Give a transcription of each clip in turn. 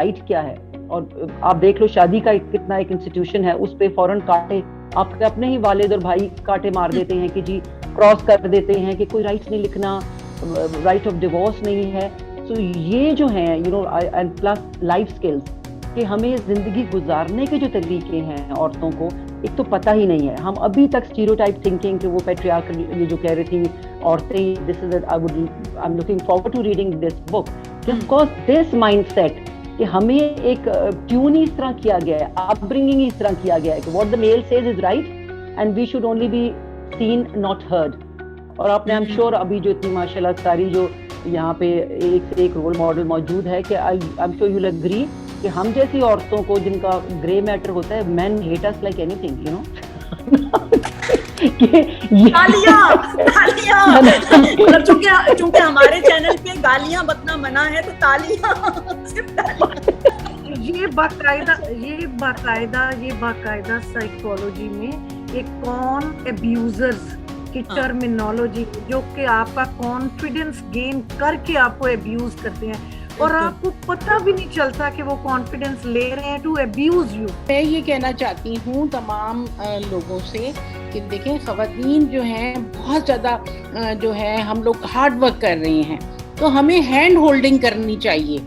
Right کیا ہے. اور آپ دیکھ لو شادی کا کتنا ایک انسٹیٹیوشن ہے, اس پہ فوراً کاٹے, آپ کے اپنے ہی والد اور بھائی کاٹے مار دیتے ہیں کہ جی کراس کر دیتے ہیں کہ کوئی رائٹ نہیں لکھنا, رائٹ آف ڈیورس نہیں ہے. سو یہ جو ہیں you know and plus life skills, کہ ہمیں زندگی گزارنے کے جو طریقے ہیں عورتوں کو ایک تو پتہ ہی نہیں ہے. ہم ابھی تک اسٹیریوٹائپ تھنکنگ کہ وہ پیٹریارکل, یہ جو کہہ رہی تھی عورتیں, this is I am looking forward to reading this book, because this mindset کہ ہمیں ایک ٹیون ہی اس طرح کیا گیا ہے, اپ برنگنگ ہی اس طرح کیا گیا ہے کہ what the male says is right and we should only be seen not heard. اور آپ نے, آئی ایم شیور ابھی جو اتنی ماشاء اللہ ساری جو یہاں پہ ایک سے ایک رول ماڈل موجود ہے, کہ I am sure you will agree کہ ہم جیسی عورتوں کو جن کا گرے میٹر ہوتا ہے, مین heat us like any thing, you know. مطلب چونکہ ہمارے چینل پہ گالیاں بکنا منع ہے تو تالیاں, صرف تالیاں. یہ باقاعدہ سائیکولوجی میں ایک کون ابیوزرز کی ٹرمینالوجی, جو کہ آپ کا کانفیڈنس گین کر کے آپ کو ابیوز کرتے ہیں اور آپ کو پتہ بھی نہیں چلتا کہ وہ کانفیڈنس لے رہے ہیں ٹو ابیوز یو. میں یہ کہنا چاہتی ہوں تمام لوگوں سے کہ دیکھیں خواتین جو ہیں بہت زیادہ جو ہے ہم لوگ ہارڈ ورک کر رہی ہیں, تو ہمیں ہینڈ ہولڈنگ کرنی چاہیے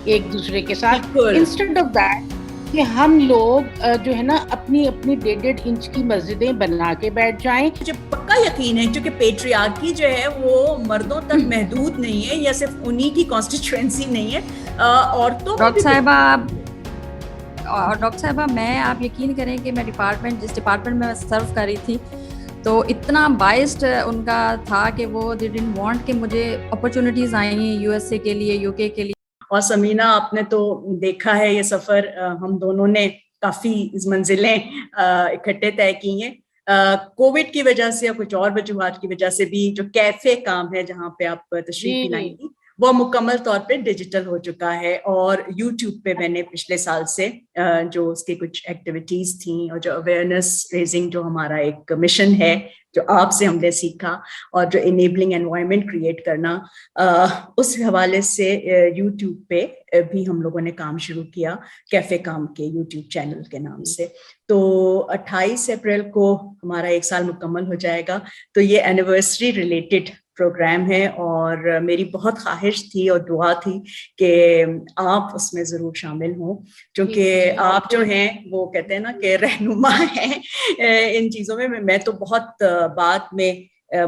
ایک دوسرے کے ساتھ, انسٹیڈ آف دیٹ کہ ہم لوگ جو ہے نا اپنی 1.5 انچ کی مسجدیں بنا کے بیٹھ جائیں. مجھے پکا یقین ہے کیونکہ پیٹریارکی جو ہے وہ مردوں تک محدود نہیں ہے, یا صرف انہی کی کانسٹیٹوئنسی نہیں ہے, عورتوں. ڈاکٹر صاحبہ میں, آپ یقین کریں کہ میں جس ڈپارٹمنٹ میں سرو کر رہی تھی تو اتنا بائسڈ ان کا تھا کہ وہ دے ڈنٹ وانٹ کہ مجھے اپرچونیٹیز آئیں یو ایس اے کے لیے, یو کے لیے. اور سمینہ آپ نے تو دیکھا ہے یہ سفر, ہم دونوں نے کافی منزلیں اکٹھے طے کی ہیں. کووڈ کی وجہ سے یا کچھ اور وجوہات کی وجہ سے بھی جو کیفے کام ہے جہاں پہ آپ تشریف لائی تھی وہ مکمل طور پہ ڈیجیٹل ہو چکا ہے, اور یوٹیوب پہ میں نے پچھلے سال سے جو اس کی کچھ ایکٹیویٹیز تھیں اور جو اویئرنیس ریزنگ جو ہمارا ایک مشن ہے جو آپ سے ہم نے سیکھا, اور جو انیبلنگ انوائرمنٹ کریٹ کرنا, اس حوالے سے یوٹیوب پہ بھی ہم لوگوں نے کام شروع کیا کیفے کام کے یوٹیوب چینل کے نام سے. تو 28 اپریل کو ہمارا 1 سال مکمل ہو جائے گا, تو یہ اینیورسری ریلیٹڈ پروگرام ہے, اور میری بہت خواہش تھی اور دعا تھی کہ آپ اس میں ضرور شامل ہوں, کیونکہ آپ جو ہیں وہ کہتے ہیں نا کہ رہنما ہیں ان چیزوں میں. میں تو بہت بعد میں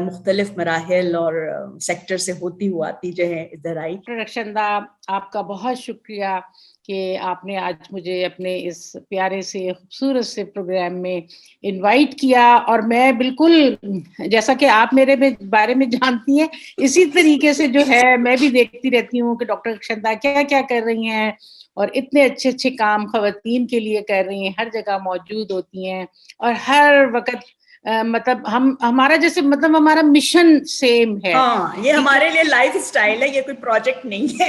مختلف مراحل اور سیکٹر سے ہوتی آتی جو ہے ادھر آئی. رخشندہ, آپ کا بہت شکریہ کہ آپ نے آج مجھے اپنے اس پیارے سے خوبصورت سے پروگرام میں انوائٹ کیا, اور میں بالکل جیسا کہ آپ میرے بارے میں جانتی ہیں اسی طریقے سے جو ہے میں بھی دیکھتی رہتی ہوں کہ ڈاکٹر رخشندہ کیا کیا کر رہی ہیں, اور اتنے اچھے اچھے کام خواتین کے لیے کر رہی ہیں, ہر جگہ موجود ہوتی ہیں, اور ہر وقت مطلب ہمارا جیسے مطلب ہمارا مشن سیم ہے. ہاں, یہ ہمارے لیے لائف اسٹائل ہے, یہ کوئی پروجیکٹ نہیں ہے.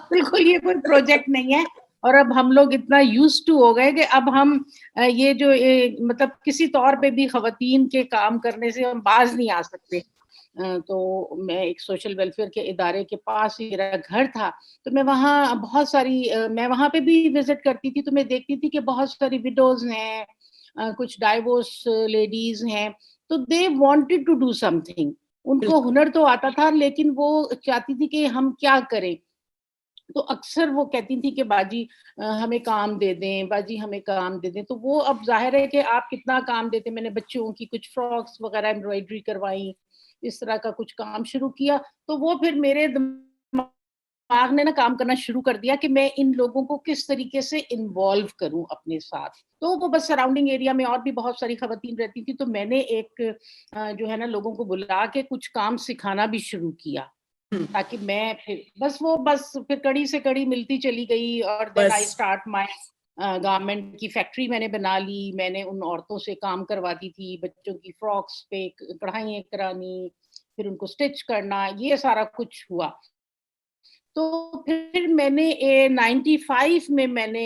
بالکل یہ کوئی پروجیکٹ نہیں ہے, اور اب ہم لوگ اتنا یوز ٹو ہو گئے کہ اب ہم یہ جو مطلب کسی طور پہ بھی خواتین کے کام کرنے سے ہم باز نہیں آ سکتے. تو میں ایک سوشل ویلفیئر کے ادارے کے پاس ہی میرا گھر تھا, تو میں وہاں بہت ساری میں وہاں پہ بھی وزٹ کرتی تھی, تو میں دیکھتی تھی کہ بہت ساری وڈوز ہیں, کچھ ڈائیورس لیڈیز ہیں, تو they wanted to do something. ان کو ہنر تو آتا تھا لیکن وہ چاہتی تھی کہ ہم کیا کریں, تو اکثر وہ کہتی تھی کہ باجی ہمیں کام دے دیں, باجی ہمیں کام دے دیں. تو وہ اب ظاہر ہے کہ آپ کتنا کام دیتے, میں نے بچوں کی کچھ فراکس وغیرہ ایمبرائڈری کروائی, اس طرح کا کچھ کام شروع کیا. تو وہ پھر میرے دماغ نے نا کام کرنا شروع کر دیا کہ میں ان لوگوں کو کس طریقے سے انوالو کروں اپنے ساتھ. تو وہ بس سراؤنڈنگ ایریا میں اور بھی بہت ساری خواتین رہتی تھی, تو میں نے ایک جو ہے نا لوگوں کو بلا کے کچھ کام سکھانا بھی شروع کیا, تاکہ میں بس پھر کڑی سے کڑی ملتی چلی گئی. اور دین آئی اسٹارٹ مائی گارمنٹ کی فیکٹری میں نے بنا لی. میں نے ان عورتوں سے کام کرواتی تھی, بچوں کی فراکس پہ کڑھائیاں کرانی, پھر ان کو اسٹچ کرنا, یہ سارا کچھ ہوا. تو پھر میں نے 95 میں نے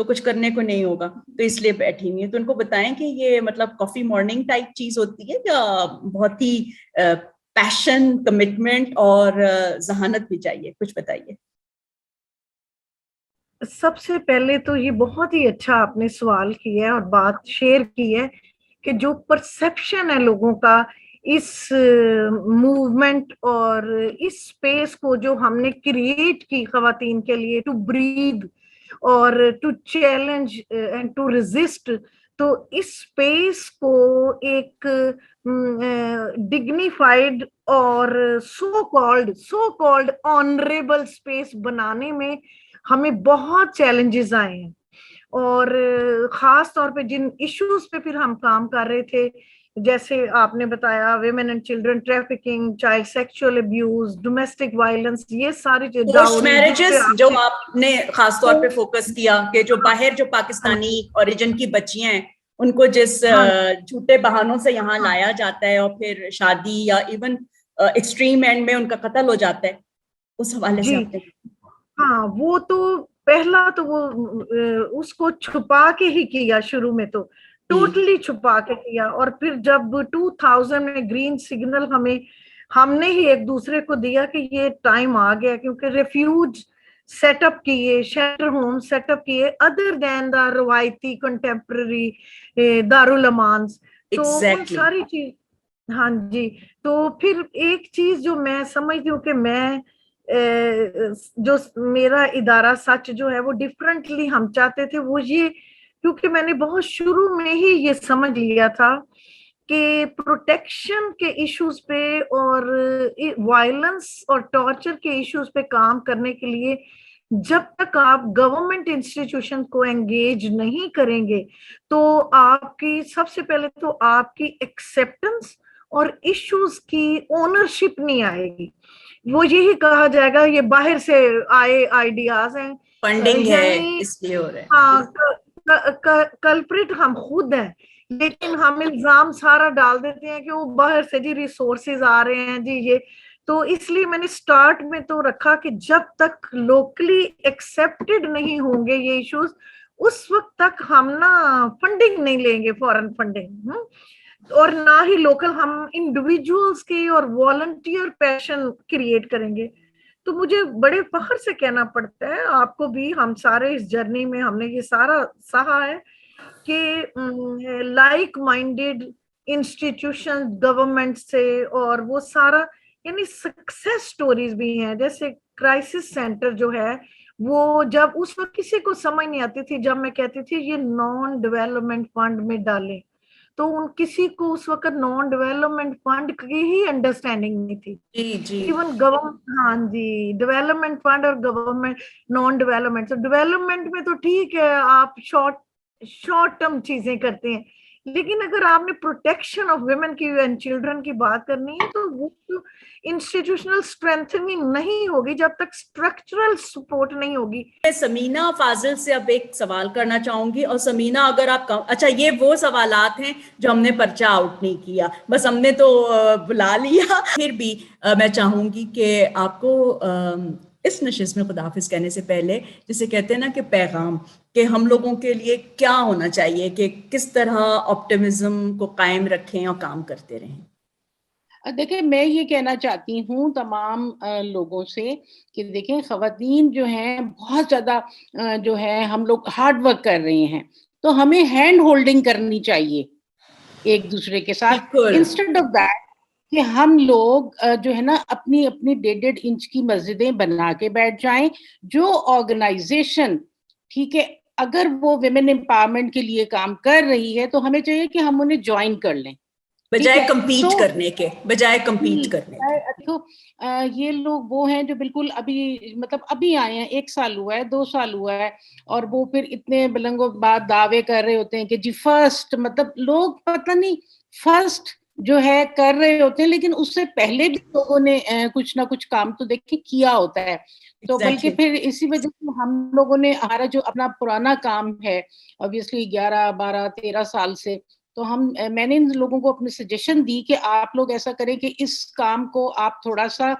تو کچھ کرنے کو نہیں ہوگا تو اس لیے بیٹھی ہوئی ہیں. تو ان کو بتائیں کہ یہ مطلب کافی مارننگ ٹائپ چیز ہوتی ہے یا بہت ہی پیشن, کمٹمنٹ اور ذہانت بھی چاہیے؟ کچھ بتائیے. سب سے پہلے تو یہ بہت ہی اچھا آپ نے سوال کیا ہے اور بات شیئر کی ہے کہ جو پرسپشن ہے لوگوں کا اس موومنٹ اور اس اسپیس کو جو ہم نے کریٹ کی خواتین کے لیے ٹو بریتھ اور to challenge and to resist, تو اس اسپیس کو ایک ڈگنیفائڈ اور سو کالڈ آنریبل اسپیس بنانے میں ہمیں بہت چیلنجز آئے ہیں. اور خاص طور پہ جن ایشوز پہ پھر ہم کام کر رہے تھے, جیسے آپ نے بتایا women and children trafficking, child sexual abuse, domestic violence, یہ ساری پوسٹ میرجز جو آپ نے خاص طور پہ فوکس کیا کہ جو باہر جو پاکستانی اوریجن کی بچیاں ہیں ان کو جس جھوٹے بہانوں سے یہاں لایا جاتا ہے اور پھر شادی یا ایون ایکسٹریم اینڈ میں ان کا قتل ہو جاتا ہے, اس حوالے سے آپ نے. ہاں, وہ تو پہلا تو وہ اس کو چھپا کے ہی کیا, شروع میں تو ٹوٹلی چھپا کے کیا, اور پھر جب 2000 میں گرین سگنل ہم نے ہی ایک دوسرے کو دیا کہ یہ ٹائم آ گیا, کیونکہ ریفیوج سیٹ اپ کیے, شیلٹر ہوم سیٹ اپ کیے ادر دین دا روایتی کنٹمپرری دارالامانس, تو ان ساری چیز. ہاں جی, تو پھر ایک چیز جو میں سمجھتی ہوں کہ میں جو میرا ادارہ سچ جو ہے وہ ڈفرینٹلی ہم چاہتے تھے, وہ یہ کیونکہ میں نے بہت شروع میں ہی یہ سمجھ لیا تھا کہ پروٹیکشن کے ایشوز پہ اور وائلنس اور ٹارچر کے ایشوز پہ کام کرنے کے لیے جب تک آپ گورنمنٹ انسٹیٹیوشن کو انگیج نہیں کریں گے تو آپ کی سب سے پہلے تو آپ کی ایکسیپٹنس اور ایشوز کی اونرشپ نہیں آئے گی. وہ یہی کہا جائے گا یہ باہر سے آئے آئیڈیاز ہیں, فنڈنگ ہے اس لیے ہو رہا ہے. ہاں, کلپریٹ ہم خود ہیں, لیکن ہم الزام سارا ڈال دیتے ہیں کہ وہ باہر سے جی ریسورسز آ رہے ہیں جی یہ. تو اس لیے میں نے سٹارٹ میں تو رکھا کہ جب تک لوکلی ایکسیپٹڈ نہیں ہوں گے یہ ایشوز, اس وقت تک ہم نا فنڈنگ نہیں لیں گے, فورن فنڈنگ, اور نہ ہی لوکل ہم انڈیویجولز کی اور والنٹیئر پیشن کریٹ کریں گے. تو مجھے بڑے فخر سے کہنا پڑتا ہے, آپ کو بھی, ہم سارے اس جرنی میں ہم نے یہ سارا سہا ہے کہ لائک مائنڈیڈ انسٹیٹیوشن گورنمنٹ سے, اور وہ سارا یعنی سکسیس سٹوریز بھی ہیں, جیسے کرائسس سینٹر جو ہے وہ جب اس وقت کسی کو سمجھ نہیں آتی تھی, جب میں کہتی تھی یہ نان ڈیولپمنٹ فنڈ میں ڈالیں, تو کسی کو اس وقت نان ڈیولپمنٹ فنڈ کی ہی انڈرسٹینڈنگ نہیں تھی. ایون گورنمنٹ, ہاں جی, ڈیولپمنٹ فنڈ اور گورنمنٹ نان ڈیولپمنٹ. تو ڈیولپمنٹ میں تو ٹھیک ہے آپ شارٹ ٹرم چیزیں کرتے ہیں, لیکن اگر آپ نے پروٹیکشن آف ویمن کی اینڈ چلڈرن کی بات کرنی ہے تو وہ انسٹیٹیوشنل اسٹرینتھنگ نہیں ہوگی جب تک اسٹرکچرل سپورٹ نہیں ہوگی. میں سمینہ فاضل سے اب ایک سوال کرنا چاہوں گی, اور سمینہ اگر آپ اچھا یہ وہ سوالات ہیں جو ہم نے پرچہ آؤٹ نہیں کیا, بس ہم نے تو بلا لیا, پھر بھی میں چاہوں گی کہ آپ کو اس نشست میں خداحافظ کہنے سے پہلے جسے کہتے ہیں نا کہ پیغام کہ ہم لوگوں کے لیے کیا ہونا چاہیے, کہ کس طرح آپٹیمزم کو قائم رکھیں اور کام کرتے رہیں. دیکھیں میں یہ کہنا چاہتی ہوں تمام لوگوں سے کہ دیکھیں خواتین جو ہیں بہت زیادہ جو ہے ہم لوگ ہارڈ ورک کر رہے ہیں, تو ہمیں ہینڈ ہولڈنگ کرنی چاہیے ایک دوسرے کے ساتھ, انسٹیڈ آف دیٹ کہ ہم لوگ جو ہے نا اپنی 1.5 انچ کی مسجدیں بنا کے بیٹھ جائیں. جو آرگنائزیشن ٹھیک ہے اگر وہ ویمن امپاورمنٹ کے لیے کام کر رہی ہے تو ہمیں چاہیے کہ ہم انہیں جوائن کر لیں, بجائے کمپیٹ کرنے کے. تو یہ لوگ وہ ہیں جو بالکل ابھی آئے ہیں, 1 سال ہوا ہے, 2 سال ہوا ہے, اور وہ پھر اتنے بلند و بات دعوے کر رہے ہوتے ہیں کہ جی فرسٹ, مطلب لوگ پتہ نہیں فرسٹ جو ہے کر رہے ہوتے ہیں, لیکن اس سے پہلے بھی لوگوں نے کچھ نہ کچھ کام تو دیکھیں کیا ہوتا ہے. تو بلکہ پھر اسی وجہ سے ہم لوگوں نے ہمارا جو اپنا پرانا کام ہے obviously 11, 12, 13 سال سے تو میں نے ان لوگوں کو اپنے سجیشن دی کہ آپ لوگ ایسا کریں کہ اس کام کو آپ تھوڑا سا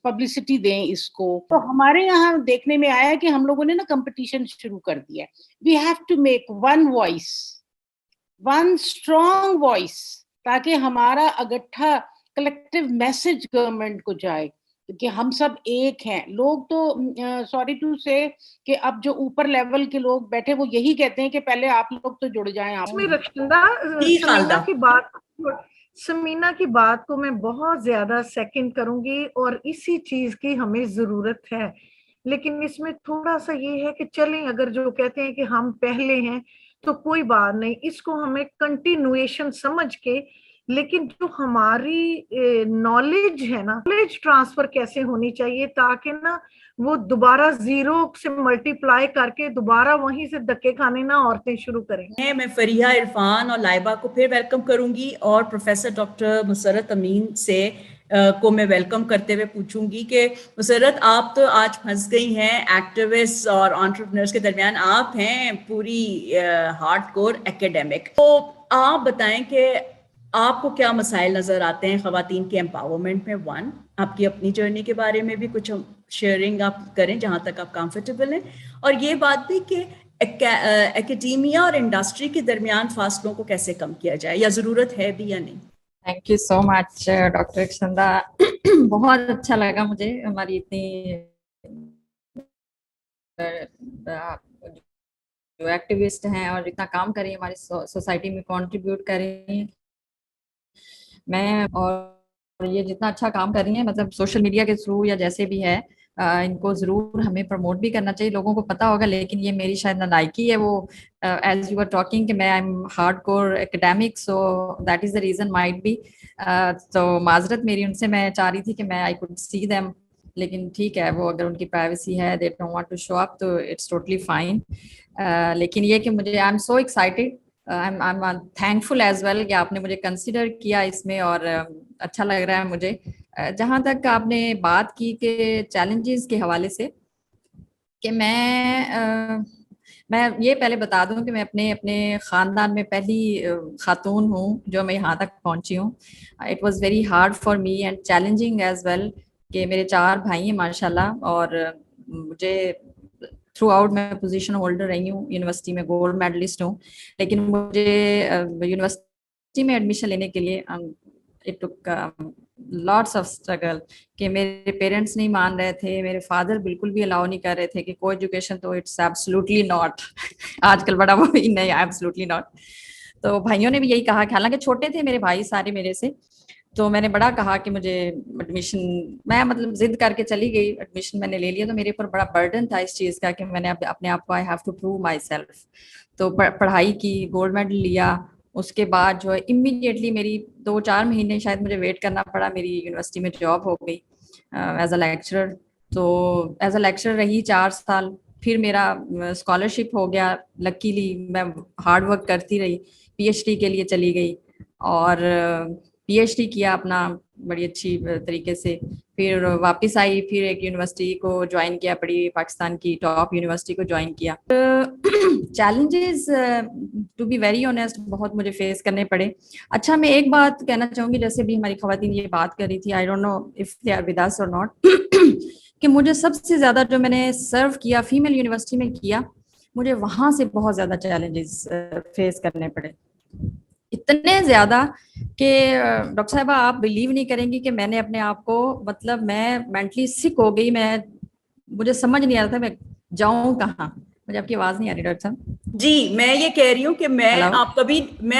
پبلسٹی دیں اس کو. تو ہمارے یہاں دیکھنے میں آیا کہ ہم لوگوں نے نا کمپٹیشن شروع کر دیا ہے. We have to make one voice, one strong voice, تاکہ ہمارا اگٹھا کلیکٹیو میسج گورنمنٹ کو جائے کہ ہم سب ایک ہیں. لوگ تو سوری ٹو سے کہ اب جو اوپر لیول کے لوگ بیٹھے وہ یہی کہتے ہیں کہ پہلے آپ لوگ تو جڑ جائیں. اس میں رخشندہ سمینا کی بات کو میں بہت زیادہ سیکنڈ کروں گی, اور اسی چیز کی ہمیں ضرورت ہے. لیکن اس میں تھوڑا سا یہ ہے کہ چلیں, اگر جو کہتے ہیں کہ ہم پہلے ہیں تو کوئی بات نہیں, اس کو ہمیں کنٹینویشن سمجھ کے, لیکن جو ہماری نالج ہے نا, نالج ٹرانسفر کیسے ہونی چاہیے تاکہ نا وہ دوبارہ زیرو سے ملٹی پلائی کر کے دوبارہ وہیں سے دھکے کھانے نہ عورتیں شروع کریں. میں فریحہ عرفان اور لائبہ کو پھر ویلکم کروں گی, اور پروفیسر ڈاکٹر مسرت امین سے کو میں ویلکم کرتے ہوئے پوچھوں گی کہ مسرت, آپ تو آج پھنس گئی ہیں ایکٹیوسٹ اور انٹرپرینورز کے درمیان. آپ ہیں پوری ہارڈ کور ایکیڈیمک, تو آپ بتائیں کہ آپ کو کیا مسائل نظر آتے ہیں خواتین کے امپاورمنٹ میں. ون, آپ کی اپنی جرنی کے بارے میں بھی کچھ شیئرنگ آپ کریں جہاں تک آپ کمفرٹیبل ہیں, اور یہ بات بھی کہ ایکیڈیمیا اور انڈسٹری کے درمیان فاصلوں کو کیسے کم کیا جائے, یا ضرورت ہے بھی یا نہیں. Thank you so much doctor Rakhshanda, بہت اچھا لگا مجھے ہماری اتنی جو ایکٹیوسٹ ہیں اور اتنا کام کر رہی ہیں ہماری سوسائٹی میں کنٹریبیوٹ کر رہی ہیں. میں اور یہ جتنا اچھا کام کر رہی ہیں, مطلب سوشل میڈیا کے تھرو یا جیسے بھی ہے, ان کو ضرور ہمیں پروموٹ بھی کرنا چاہیے. لوگوں کو پتا ہوگا, لیکن یہ میری شاید نالائکی ہے. وہ ایز یو آر ٹاکنگ کہ میں hardcore academic, so that is the reason might be. تو معذرت میری ان سے, میں چاہ رہی تھی کہ میں آئی کوڈ سی دیم, لیکن ٹھیک ہے, وہ اگر ان کی پرائیویسی ہے, they don't want to show up, so it's totally fine. لیکن یہ کہ مجھے I am so excited, I'm thankful as well کہ آپ نے مجھے کنسیڈر کیا اس میں, اور اچھا لگ رہا ہے مجھے. جہاں تک آپ نے بات کی کہ چیلنجز کے حوالے سے, کہ میں یہ پہلے بتا دوں کہ میں اپنے خاندان میں پہلی خاتون ہوں جو میں یہاں تک پہنچی ہوں. It was very hard for me and challenging as well, کہ میرے 4 بھائی ہیں ماشاء اللہ, اور مجھے تھرو آؤٹ میں پوزیشن ہولڈر رہی ہوں یونیورسٹی میں, گولڈ میڈلسٹ ہوں. لیکن مجھے یونیورسٹی میں ایڈمیشن لینے کے لیے it took lots of struggle, کہ میرے پیرنٹس نہیں مان رہے تھے, میرے فادر بالکل بھی الاؤ نہیں کر رہے تھے کہ کو ایجوکیشن تو اٹس ایبسلیوٹلی ناٹ, آج کل بڑا وہ نہیں, ایبسلیوٹلی ناٹ. تو بھائیوں نے بھی یہی کہا, کہ حالانکہ چھوٹے تھے میرے بھائی سارے میرے سے, تو میں نے بڑا کہا کہ مجھے ایڈمیشن, میں مطلب ضد کر کے چلی گئی, ایڈمیشن میں نے لے لیا. تو میرے اوپر بڑا برڈن تھا اس چیز کا کہ میں نے اپنے آپ کو I have to prove myself. تو پڑھائی کی, گولڈ میڈل لیا. اس کے بعد جو ہے امیڈیٹلی میری 2-4 مہینے شاید مجھے ویٹ کرنا پڑا, میری یونیورسٹی میں جاب ہو گئی ایز اے لیکچرر. تو ایز اے لیکچرر رہی 4 سال, پھر میرا اسکالرشپ ہو گیا. لکیلی میں ہارڈ ورک کرتی رہی, پی ایچ ڈی کے لیے چلی گئی, اور پی ایچ ڈی کیا اپنا بڑی اچھی طریقے سے. پھر واپس آئی, پھر ایک یونیورسٹی کو جوائن کیا, بڑی پاکستان کی ٹاپ یونیورسٹی کو جوائن کیا. Challenges to be very honest بہت مجھے فیس کرنے پڑے. اچھا, میں ایک بات کہنا چاہوں گی, جیسے بھی ہماری خواتین یہ بات کر رہی تھی, I don't know if they are with us or not, کہ مجھے سب سے زیادہ جو میں نے سرو کیا فیمیل یونیورسٹی میں کیا, مجھے وہاں سے بہت زیادہ چیلنجز فیس کرنے پڑے. اتنے زیادہ کہ ڈاکٹر صاحبہ آپ بلیو نہیں کریں گی کہ میں نے اپنے آپ کو, مطلب میں مینٹلی سک ہو گئی. مجھے سمجھ نہیں آ رہا تھا میں جاؤں کہاں. مجھے آپ کی آواز نہیں آ رہی ڈاکٹر صاحب؟ جی, میں یہ کہہ رہی ہوں کہ میں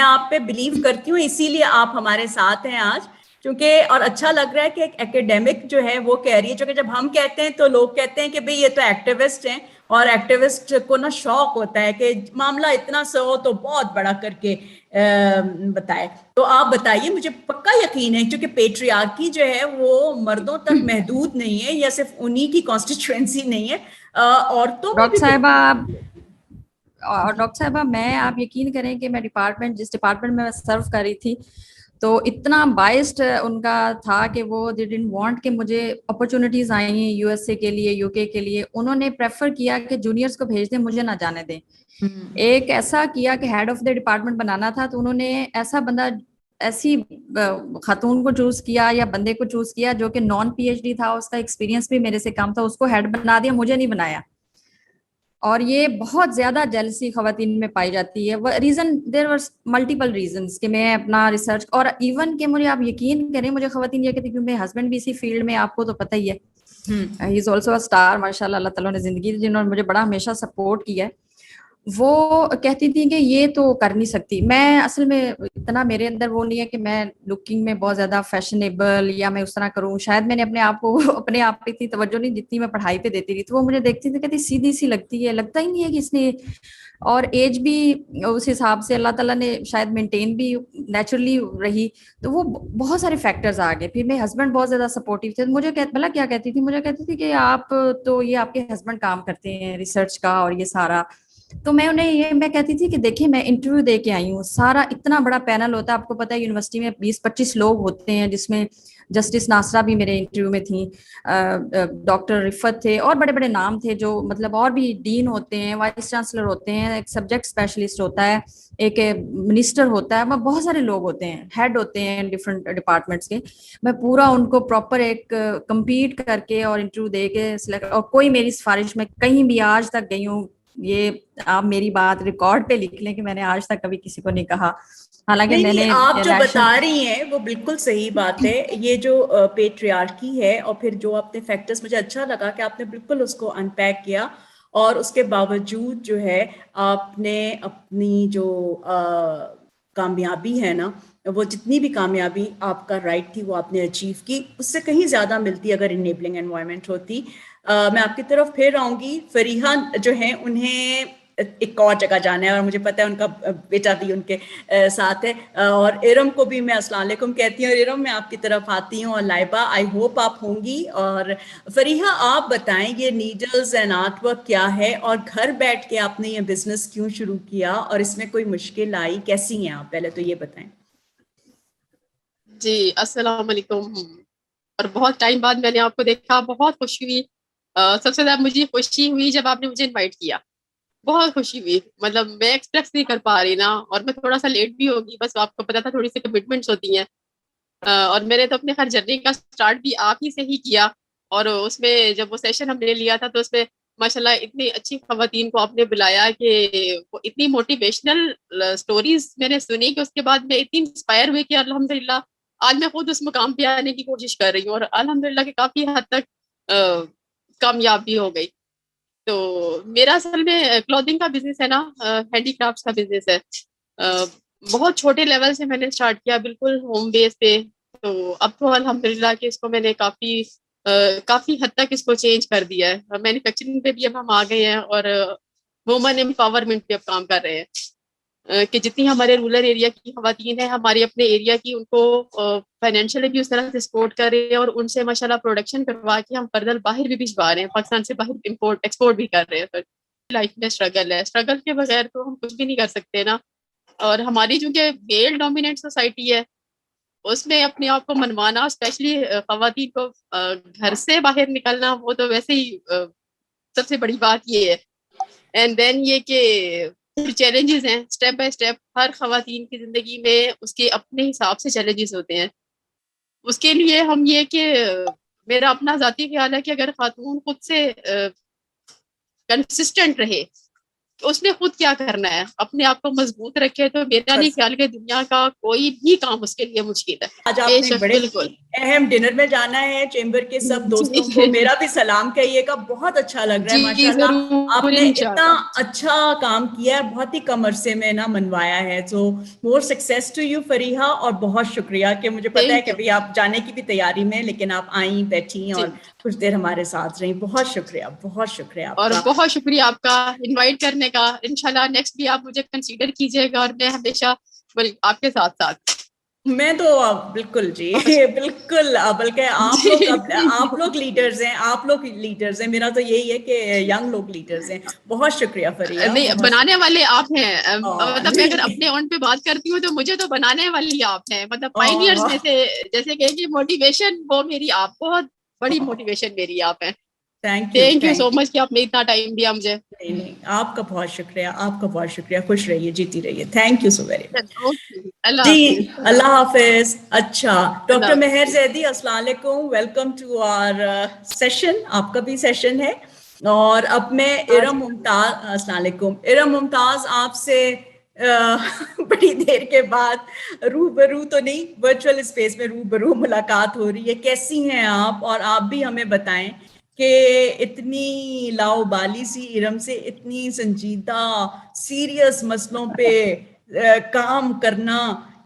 آپ پہ بلیو کرتی ہوں, اسی لیے آپ ہمارے ساتھ ہیں آج. کیونکہ اور اچھا لگ رہا ہے کہ ایک ایکیڈیمک جو ہے وہ کہہ رہی ہے, چونکہ جب ہم کہتے ہیں تو لوگ کہتے ہیں کہ بھئی یہ تو ایکٹیوسٹ ہیں, اور ایکٹیوسٹ کو نا شوق ہوتا ہے کہ معاملہ اتنا سا ہو تو بہت بڑا کر کے بتائے. تو آپ بتائیے, مجھے پکا یقین ہے کیونکہ پیٹریارکی جو ہے وہ مردوں تک محدود نہیں ہے, یا صرف انہی کی کانسٹیچوئنسی نہیں ہے, عورتوں میں بھی. ڈاکٹر صاحبہ میں, آپ یقین کریں کہ میں جس ڈپارٹمنٹ میں سرو کر رہی تھی, تو اتنا بائسڈ ان کا تھا کہ وہ دے ڈنٹ وانٹ کہ مجھے اپرچونیٹیز آئی ہیں یو ایس اے کے لیے, یو کے لیے, انہوں نے پریفر کیا کہ جونیئرس کو بھیج دیں, مجھے نہ جانے دیں. ایک ایسا کیا کہ ہیڈ آف دا ڈپارٹمنٹ بنانا تھا, تو انہوں نے ایسا بندہ, ایسی خاتون کو چوز کیا یا بندے کو چوز کیا جو کہ نان پی ایچ ڈی تھا, اس کا ایکسپیرینس بھی میرے سے کم تھا, اس کو ہیڈ بنا دیا, مجھے نہیں بنایا. اور یہ بہت زیادہ جیلسی خواتین میں پائی جاتی ہے. Reason there were multiple reasons کہ میں اپنا ریسرچ, اور ایون کہ مجھے آپ یقین کریں مجھے خواتین یہ کہتی, کیونکہ میرے ہسبینڈ بھی اسی فیلڈ میں, آپ کو تو پتہ ہی ہے, ہی از آلسو اے اسٹار ماشاء اللہ, اللہ تعالیٰ نے زندگی دی, جنہوں نے مجھے بڑا ہمیشہ سپورٹ کیا ہے. وہ کہتی تھی کہ یہ تو کر نہیں سکتی. میں اصل میں اتنا میرے اندر وہ نہیں ہے کہ میں لکنگ میں بہت زیادہ فیشنیبل یا میں اس طرح کروں, شاید میں نے اپنے آپ کو اپنے آپ پہ اتنی توجہ نہیں جتنی میں پڑھائی پہ دیتی تھی. تو وہ مجھے دیکھتی تھی, کہتی سیدھی سی لگتی ہے, لگتا ہی نہیں ہے کہ اس نے, اور ایج بھی اس حساب سے اللہ تعالیٰ نے شاید مینٹین بھی نیچرلی رہی. تو وہ بہت سارے فیکٹرز آ گئے. پھر میرے ہسبینڈ بہت زیادہ سپورٹیو تھے. مجھے بھلا کیا کہتی تھی, مجھے کہتی تھی کہ آپ تو یہ آپ کے ہسبینڈ کام کرتے ہیں ریسرچ کا اور یہ سارا. تو میں انہیں یہ میں کہتی تھی کہ دیکھیں میں انٹرویو دے کے آئی ہوں, سارا اتنا بڑا پینل ہوتا ہے, آپ کو پتہ ہے یونیورسٹی میں 20-25 لوگ ہوتے ہیں, جس میں جسٹس ناصرہ بھی میرے انٹرویو میں تھیں, ڈاکٹر رفت تھے, اور بڑے بڑے نام تھے جو مطلب, اور بھی ڈین ہوتے ہیں, وائس چانسلر ہوتے ہیں, ایک سبجیکٹ اسپیشلسٹ ہوتا ہے, ایک منسٹر ہوتا ہے, بہت سارے لوگ ہوتے ہیں, ہیڈ ہوتے ہیں ڈفرینٹ ڈپارٹمنٹس کے. میں پورا ان کو پراپر ایک کمپیٹ کر کے اور انٹرویو دے کے سلیکٹ, اور کوئی میری سفارش میں کہیں بھی آج تک گئی ہوں, یہ آپ میری بات ریکارڈ پہ لکھ لیں کہ میں نے آج تک کبھی کسی کو نہیں کہا. حالانکہ میں نے آپ جو بتا رہی ہیں وہ بالکل صحیح بات ہے. یہ جو پیٹریارکی ہے, اور پھر جو آپ نے فیکٹرز, مجھے اچھا لگا کہ آپ نے بالکل اس کو انپیک کیا, اور اس کے باوجود جو ہے آپ نے اپنی جو کامیابی ہے نا, وہ جتنی بھی کامیابی آپ کا رائٹ تھی وہ آپ نے اچیو کی, اس سے کہیں زیادہ ملتی اگر انیبلنگ انوائرمنٹ ہوتی. میں آپ کی طرف پھر آؤں گی. فریحہ جو ہیں انہیں ایک اور جگہ جانا ہے, اور مجھے پتا ہے ان کا بیٹا بھی ان کے ساتھ ہے, اور ارم کو بھی میں السلام علیکم کہتی ہوں. اور ارم میں آپ کی طرف آتی ہوں, اور لائبہ آئی ہوپ آپ ہوں گی. اور فریحہ آپ بتائیں یہ نیڈلز اینڈ آرٹ ورک کیا ہے, اور گھر بیٹھ کے آپ نے یہ بزنس کیوں شروع کیا, اور اس میں کوئی مشکل آئی, کیسی ہیں آپ, پہلے تو یہ بتائیں. جی السلام علیکم. اور بہت ٹائم بعد میں نے آپ کو دیکھا, بہت خوشی ہوئی. سب سے زیادہ مجھے خوشی ہوئی جب آپ نے مجھے انوائٹ کیا, بہت خوشی ہوئی. مطلب میں ایکسپریس نہیں کر پا رہی نا, اور میں تھوڑا سا لیٹ بھی ہوگی, بس آپ کو پتا تھا تھوڑی سی کمٹمنٹس ہوتی ہیں. اور میں نے تو اپنے خیر جرنی کا سٹارٹ بھی آپ ہی سے ہی کیا, اور اس میں جب وہ سیشن ہم نے لیا تھا تو اس میں ماشاءاللہ اتنی اچھی خواتین کو آپ نے بلایا کہ وہ اتنی موٹیویشنل سٹوریز میں نے سنی کہ اس کے بعد میں اتنی انسپائر ہوئی کہ الحمدللہ آج میں خود اس مقام پہ آنے کی کوشش کر رہی ہوں, اور الحمدللہ کہ کافی حد تک کامیاب بھی ہو گئی. تو میرا اصل میں کلودنگ کا بزنس ہے نا, ہینڈی کرافٹس کا بزنس ہے. بہت چھوٹے لیول سے میں نے اسٹارٹ کیا, بالکل ہوم بیس پہ. تو اب تو الحمدللہ کہ اس کو میں نے کافی حد تک اس کو چینج کر دیا ہے. مینوفیکچرنگ پہ بھی اب ہم آ گئے ہیں, اور وومن امپاورمنٹ پہ اب کام کر رہے ہیں, کہ جتنی ہمارے رورل ایریا کی خواتین ہیں, ہمارے اپنے ایریا کی, ان کو فائنینشلی بھی اس طرح سے سپورٹ کر رہے ہیں, اور ان سے ماشاءاللہ پروڈکشن کروا کے ہم فردر باہر بھی بھجوا رہے ہیں, پاکستان سے باہر امپورٹ ایکسپورٹ بھی کر رہے ہیں. لائف میں اسٹرگل ہے, اسٹرگل کے بغیر تو ہم کچھ بھی نہیں کر سکتے نا. اور ہماری چونکہ میل ڈومیننٹ سوسائٹی ہے, اس میں اپنے آپ کو منوانا, اسپیشلی خواتین کو گھر سے باہر نکلنا, وہ تو ویسے ہی سب سے بڑی بات یہ ہے. اینڈ دین یہ کہ چیلنجز ہیں اسٹیپ بائی اسٹیپ, ہر خواتین کی زندگی میں اس کے اپنے حساب سے چیلنجز ہوتے ہیں. اس کے لیے ہم یہ کہ میرا اپنا ذاتی خیال ہے کہ اگر خاتون خود سے کنسسٹنٹ رہے, اس نے خود کیا کرنا ہے, اپنے آپ کو مضبوط رکھے, تو میرا نہیں خیال کہ دنیا کا کوئی بھی کام اس کے لیے مشکل ہے. آج آپ نے بڑے اہم ڈنر میں جانا ہے, چیمبر کے سب دوستوں کو میرا بھی سلام کہیے گا. بہت اچھا لگ رہا ہے ماشاءاللہ, آپ نے اتنا اچھا کام کیا ہے, بہت ہی کم عرصے میں نا منوایا ہے. سو مور سکسیس ٹو یو فریحہ, اور بہت شکریہ کہ مجھے پتا ہے کہ ابھی آپ جانے کی بھی تیاری میں, لیکن آپ آئیں, بیٹھی اور کچھ دیر ہمارے ساتھ رہیں. بہت شکریہ, بہت شکریہ. اور بہت شکریہ آپ کا انوائٹ کرنے کا. انشاءاللہ نیکسٹ بھی آپ مجھے کنسیڈر کیجیے گا, اور میں ہمیشہ آپ کے ساتھ. میں تو بالکل جی بالکل بلکہ آپ لوگ لیڈرز ہیں, آپ لوگ لیڈرز ہیں. میرا تو یہی ہے کہ ینگ لوگ لیڈرز ہیں. بہت شکریہ فریہ. نہیں, بنانے والے آپ ہیں. مطلب میں اگر اپنے اون پہ بات کرتی ہوں تو مجھے تو بنانے والی آپ ہیں. مطلب پائنیئرز میں سے, جیسے کہ موٹیویشن وہ میری آپ, بہت بڑی موٹیویشن میری آپ ہیں. تھینک یو سو مچ کہ آپ نے اتنا ٹائم دیا مجھے. نہیں, آپ کا بہت شکریہ, آپ کا بہت شکریہ. خوش رہیے, جیتی رہیے. Thank you so very much ji. اللہ حافظ. اچھا, ڈاکٹر مہر زیدی, السلام علیکم. Welcome to our session. آپ کا بھی سیشن ہے. اور اب میں ارم ممتاز, السلام علیکم. ارم ممتاز آپ سے بڑی دیر کے بعد روبرو تو نہیں, ورچوئل اسپیس میں روبرو ملاقات ہو رہی ہے. کیسی ہیں آپ؟ اور آپ بھی ہمیں بتائیں کہ اتنی لاؤبالی سی ارم سے اتنی سنجیدہ سیریس مسئلوں پہ کام کرنا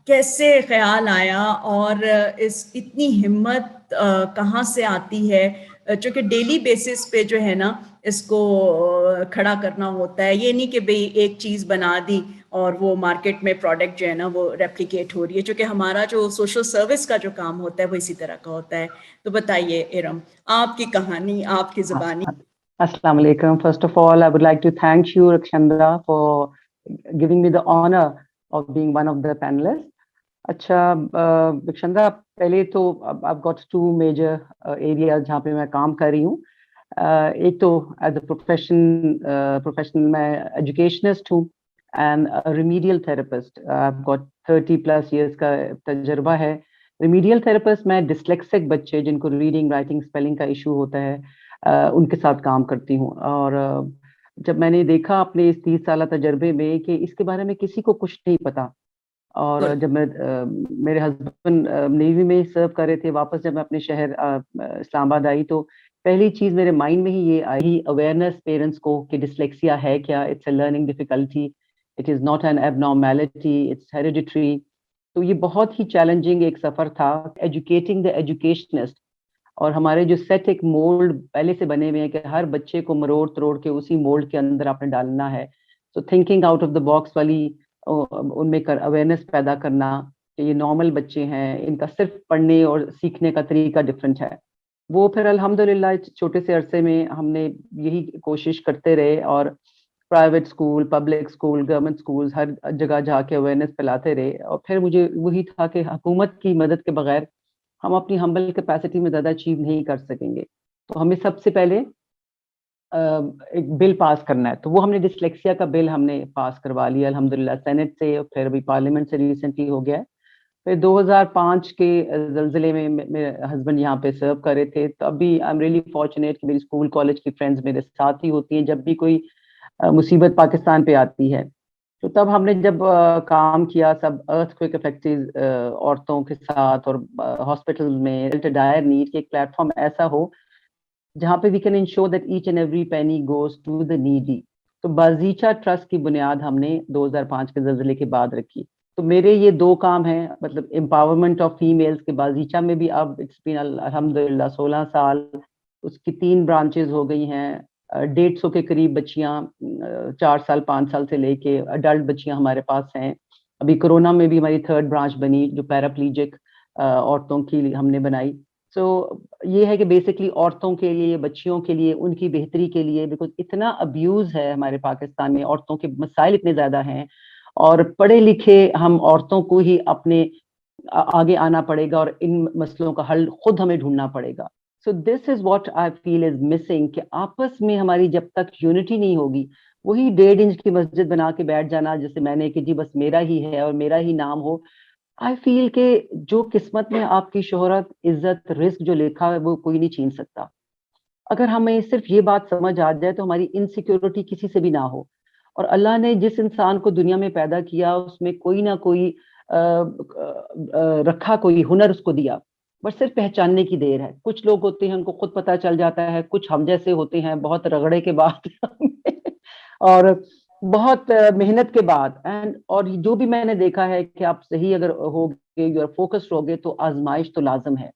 کیسے خیال آیا, اور اس اتنی ہمت کہاں سے آتی ہے, چونکہ ڈیلی بیسس پہ جو ہے نا اس کو کھڑا کرنا ہوتا ہے. یہ نہیں کہ بھئی ایک چیز بنا دی اور وہ مارکیٹ میں پروڈکٹ جو ہے نا وہ ریپلیکیٹ ہو رہی ہے, چونکہ ہمارا جو سوشل سروس کا جو کام ہوتا ہے وہ اسی طرح کا ہوتا ہے. تو بتائیے ارم, آپ کی کہانی, آپ کی زبانی. Assalamu alaikum. First of all, I would like to thank you, Rakshanda, for giving me the honor of being one of the panelists. اچھا رکشندہ, پہلے تو I've got two major areas جہاں پہ میں کام کر رہی ہوں. ایک تو ایز اے پروفیشنل میں ایجوکیشنسٹ ہوں and remedial therapist. I've got 30+ years کا تجربہ ہے. ریمیڈیل تھراپسٹ میں ڈسلیکسک بچے جن کو ریڈنگ رائٹنگ اسپیلنگ کا ایشو ہوتا ہے ان کے ساتھ کام کرتی ہوں. اور جب میں نے دیکھا اپنے اس 30 سالہ تجربے میں کہ اس کے بارے میں کسی کو کچھ نہیں پتا, اور جب میں میرے ہسبینڈ نیوی میں سرو کر رہے تھے, واپس جب میں اپنے شہر اسلام آباد آئی تو پہلی چیز میرے مائنڈ میں ہی یہ آئی, اویئرنیس پیرنٹس کو کہ ڈسلیکسیا ہے کیا, it's a learning difficulty, it is not an abnormality, it's hereditary. تو یہ بہت ہی چیلنجنگ ایک سفر تھا, ایجوکیٹنگ دا ایجوکیشنسٹ. اور ہمارے جو سیٹ ایک مولڈ پہلے سے بنے ہوئے ہیں کہ ہر بچے کو مروڑ تروڑ کے اسی مولڈ کے اندر آپ نے ڈالنا ہے. تو thinking out of the box والی ان میں اویئرنیس پیدا کرنا کہ یہ نارمل بچے ہیں, ان کا صرف پڑھنے اور سیکھنے کا طریقہ ڈفرینٹ ہے. وہ پھر الحمدللہ چھوٹے سے عرصے میں ہم نے یہی کوشش کرتے رہے, اور private school, public school, government school, ہر جگہ جا کے اویئرنیس پھیلاتے رہے. اور پھر مجھے وہی تھا کہ حکومت کی مدد کے بغیر ہم اپنی ہمبل کیپیسٹی میں زیادہ اچیو نہیں کر سکیں گے. تو ہمیں سب سے پہلے ایک بل پاس کرنا ہے. تو وہ ہم نے ڈسلیکسیا کا بل ہم نے پاس کروا لیا الحمدللہ سینٹ سے, اور پھر ابھی پارلیمنٹ سے ریسنٹلی ہو گیا ہے. پھر 2005 کے زلزلے میں میرے ہسبینڈ یہاں پہ سرو کر رہے تھے, تو ابھی آئی ایم ریئلی فارچونیٹ کہ میری اسکول کالج کی فرینڈز میرے ساتھ ہی ہوتی ہیں جب بھی کوئی مصیبت پاکستان پہ آتی ہے. تو تب ہم نے جب کام کیا سب ارتھ کوئک افیکٹڈ عورتوں کے ساتھ, اور ہاسپٹل میں ڈائر نیڈ کہ ایک پلیٹ فارم ایسا ہو جہاں پہ we can ensure that each and every penny goes to the needy. تو بازیچا ٹرسٹ کی بنیاد ہم نے 2005 کے زلزلے کے بعد رکھی. تو میرے یہ دو کام ہیں, مطلب امپاورمنٹ آف فیمیلز کے بازیچا میں بھی اب اٹس بین الحمدللہ 16 سال, اس کی 3 برانچز ہو گئی ہیں. 150 کے قریب بچیاں 4 سال 5 سال سے لے کے اڈلٹ بچیاں ہمارے پاس ہیں. ابھی کورونا میں بھی ہماری 3rd برانچ بنی جو پیراپلیجک عورتوں کی ہم نے بنائی. سو یہ ہے کہ بیسکلی عورتوں کے لیے, بچیوں کے لیے, ان کی بہتری کے لیے, بیکاز اتنا ابیوز ہے ہمارے پاکستان میں, عورتوں کے مسائل اتنے زیادہ ہیں, اور پڑھے لکھے ہم عورتوں کو ہی اپنے آگے آنا پڑے گا اور ان مسئلوں کا حل خود ہمیں ڈھونڈنا پڑے گا. سو دس is what I feel is missing, کہ آپس میں ہماری جب تک یونٹی نہیں ہوگی, وہی 1.5 انچ کی مسجد بنا کے بیٹھ جانا جیسے میں نے کہ جی بس میرا ہی ہے اور میرا ہی نام ہو. آئی فیل کہ جو قسمت میں آپ کی شہرت, عزت, رزق جو لکھا ہے وہ کوئی نہیں چھین سکتا. اگر ہمیں صرف یہ بات سمجھ آ جائے تو ہماری انسیکیورٹی کسی سے بھی نہ ہو. اور اللہ نے جس انسان کو دنیا میں پیدا کیا اس میں کوئی نہ کوئی رکھا, کوئی ہنر اس کو دیا, بس صرف پہچاننے کی دیر ہے. کچھ لوگ ہوتے ہیں ان کو خود پتہ چل جاتا ہے, کچھ ہم جیسے ہوتے ہیں بہت رگڑے کے بعد اور بہت محنت کے بعد. اور جو بھی میں نے دیکھا ہے کہ آپ صحیح اگر ہوگے, یو آر فوکسڈ ہوگے, تو آزمائش تو لازم ہے.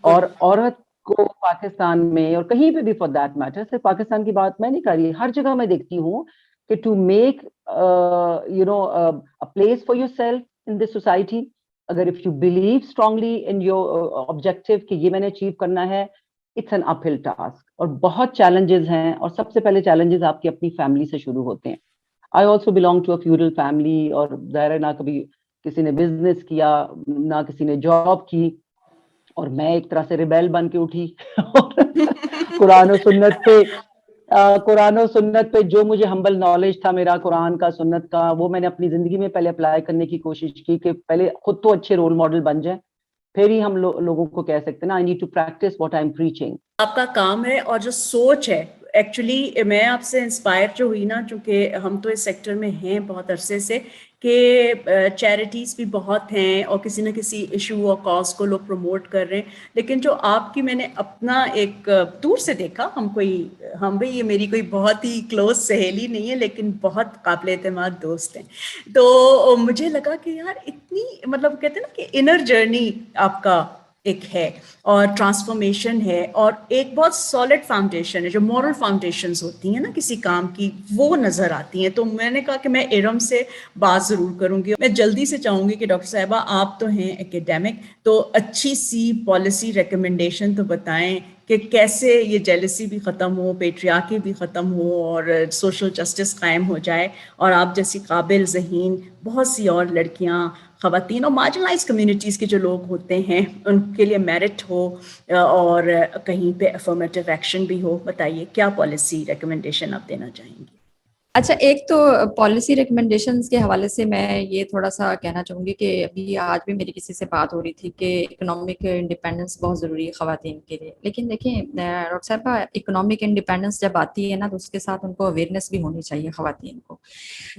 اور عورت کو پاکستان میں اور کہیں پہ بھی فار دیٹ میٹر, صرف پاکستان کی بات میں نہیں کر رہی, ہر جگہ میں دیکھتی ہوں کہ to make you know a place for yourself in this society, اگر if you believe strongly in your objective کہ یہ میں نے اچیو کرنا ہے, it's an uphill task. اور بہت چیلنجز ہیں, اور سب سے پہلے چیلنجز آپ کی اپنی فیملی سے شروع ہوتے ہیں. I also belong to a feudal family, اور ظاہر ہے نہ کبھی کسی نے بزنس کیا نہ کسی نے جاب کی, اور میں ایک طرح سے ریبیل بن کے اٹھی قرآن و سنت پہ جو مجھے ہمبل نالج تھا میرا قرآن کا, سنت کا, وہ میں نے اپنی زندگی میں پہلے اپلائی کرنے کی کوشش کی کہ پہلے خود تو اچھے رول ماڈل بن جائیں, پھر ہی ہم لوگوں کو کہہ سکتے ہیں نا, I need to practice what I'm preaching. آپ کا کام ہے اور جو سوچ ہے, ایکچولی میں آپ سے انسپائر جو ہوئی نا, چونکہ ہم تو اس سیکٹر میں ہیں بہت عرصے سے, کہ چیریٹیز بھی بہت ہیں اور کسی نہ کسی ایشو اور کاز کو لوگ پروموٹ کر رہے ہیں, لیکن جو آپ کی میں نے اپنا ایک دور سے دیکھا, ہم بھی یہ میری کوئی بہت ہی کلوز سہیلی نہیں ہے لیکن بہت قابل اعتماد دوست ہیں, تو مجھے لگا کہ یار اتنی مطلب کہتے ہیں نا کہ انر جرنی آپ کا ایک ہے اور ٹرانسفارمیشن ہے, اور ایک بہت سالڈ فاؤنڈیشن ہے, جو مورل فاؤنڈیشنز ہوتی ہیں نا کسی کام کی, وہ نظر آتی ہیں. تو میں نے کہا کہ میں ارم سے بات ضرور کروں گی. میں جلدی سے چاہوں گی کہ ڈاکٹر صاحبہ آپ تو ہیں ایکیڈیمک, تو اچھی سی پالیسی ریکمنڈیشن تو بتائیں کہ کیسے یہ جیلسی بھی ختم ہو, پیٹریارکی بھی ختم ہو, اور سوشل جسٹس قائم ہو جائے, اور آپ جیسی قابل ذہین بہت سی اور لڑکیاں, خواتین اور مارجنلائز کمیونٹیز کے جو لوگ ہوتے ہیں ان کے لیے میرٹ ہو, اور کہیں پہ افرمیٹیو ایکشن بھی ہو. بتائیے کیا پالیسی ریکمنڈیشن آپ دینا چاہیں گی؟ اچھا, ایک تو پالیسی ریکمنڈیشنز کے حوالے سے میں یہ تھوڑا سا کہنا چاہوں گی کہ ابھی آج بھی میری کسی سے بات ہو رہی تھی کہ اکنامک انڈیپینڈنس بہت ضروری ہے خواتین کے لیے. لیکن دیکھیں ڈاکٹر صاحبہ, اکنامک انڈیپینڈنس جب آتی ہے نا تو اس کے ساتھ ان کو اویئرنیس بھی ہونی چاہیے خواتین کو,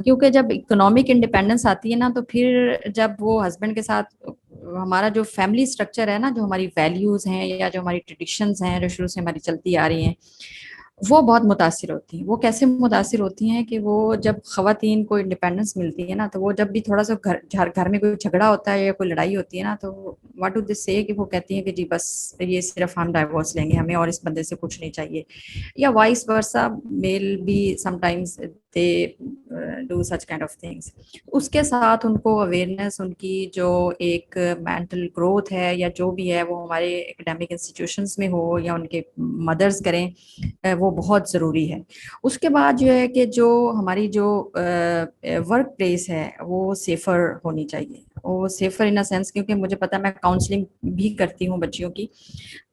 کیونکہ جب اکنامک انڈیپینڈنس آتی ہے نا تو پھر جب وہ ہسبینڈ کے ساتھ ہمارا جو فیملی اسٹرکچر ہے نا, جو ہماری ویلیوز ہیں یا جو ہماری ٹریڈیشنز ہیں جو شروع سے ہماری چلتی آ رہی ہیں, وہ بہت متاثر ہوتی ہیں. وہ کیسے متاثر ہوتی ہیں کہ وہ جب خواتین کو انڈیپینڈنس ملتی ہے نا, تو وہ جب بھی تھوڑا سا گھر میں کوئی جھگڑا ہوتا ہے یا کوئی لڑائی ہوتی ہے نا, تو واٹ ڈو دے سے کہ وہ کہتی ہیں کہ جی بس یہ صرف ہم ڈائیورس لیں گے, ہمیں اور اس بندے سے کچھ نہیں چاہیے, یا وائس ورسا میل بھی sometimes they do such kind of things. اس کے ساتھ ان کو اویئرنیس, ان کی جو ایک مینٹل گروتھ ہے یا جو بھی ہے وہ ہمارے اکیڈیمک انسٹیٹیوشنس میں ہو یا ان کے مدرس کریں, وہ بہت ضروری ہے. اس کے بعد جو ہے کہ جو ہماری جو ورک پلیس ہے وہ سیفر ہونی چاہیے. وہ سیفر ان اے سینس, کیونکہ مجھے پتا میں کاؤنسلنگ بھی کرتی ہوں بچیوں کی,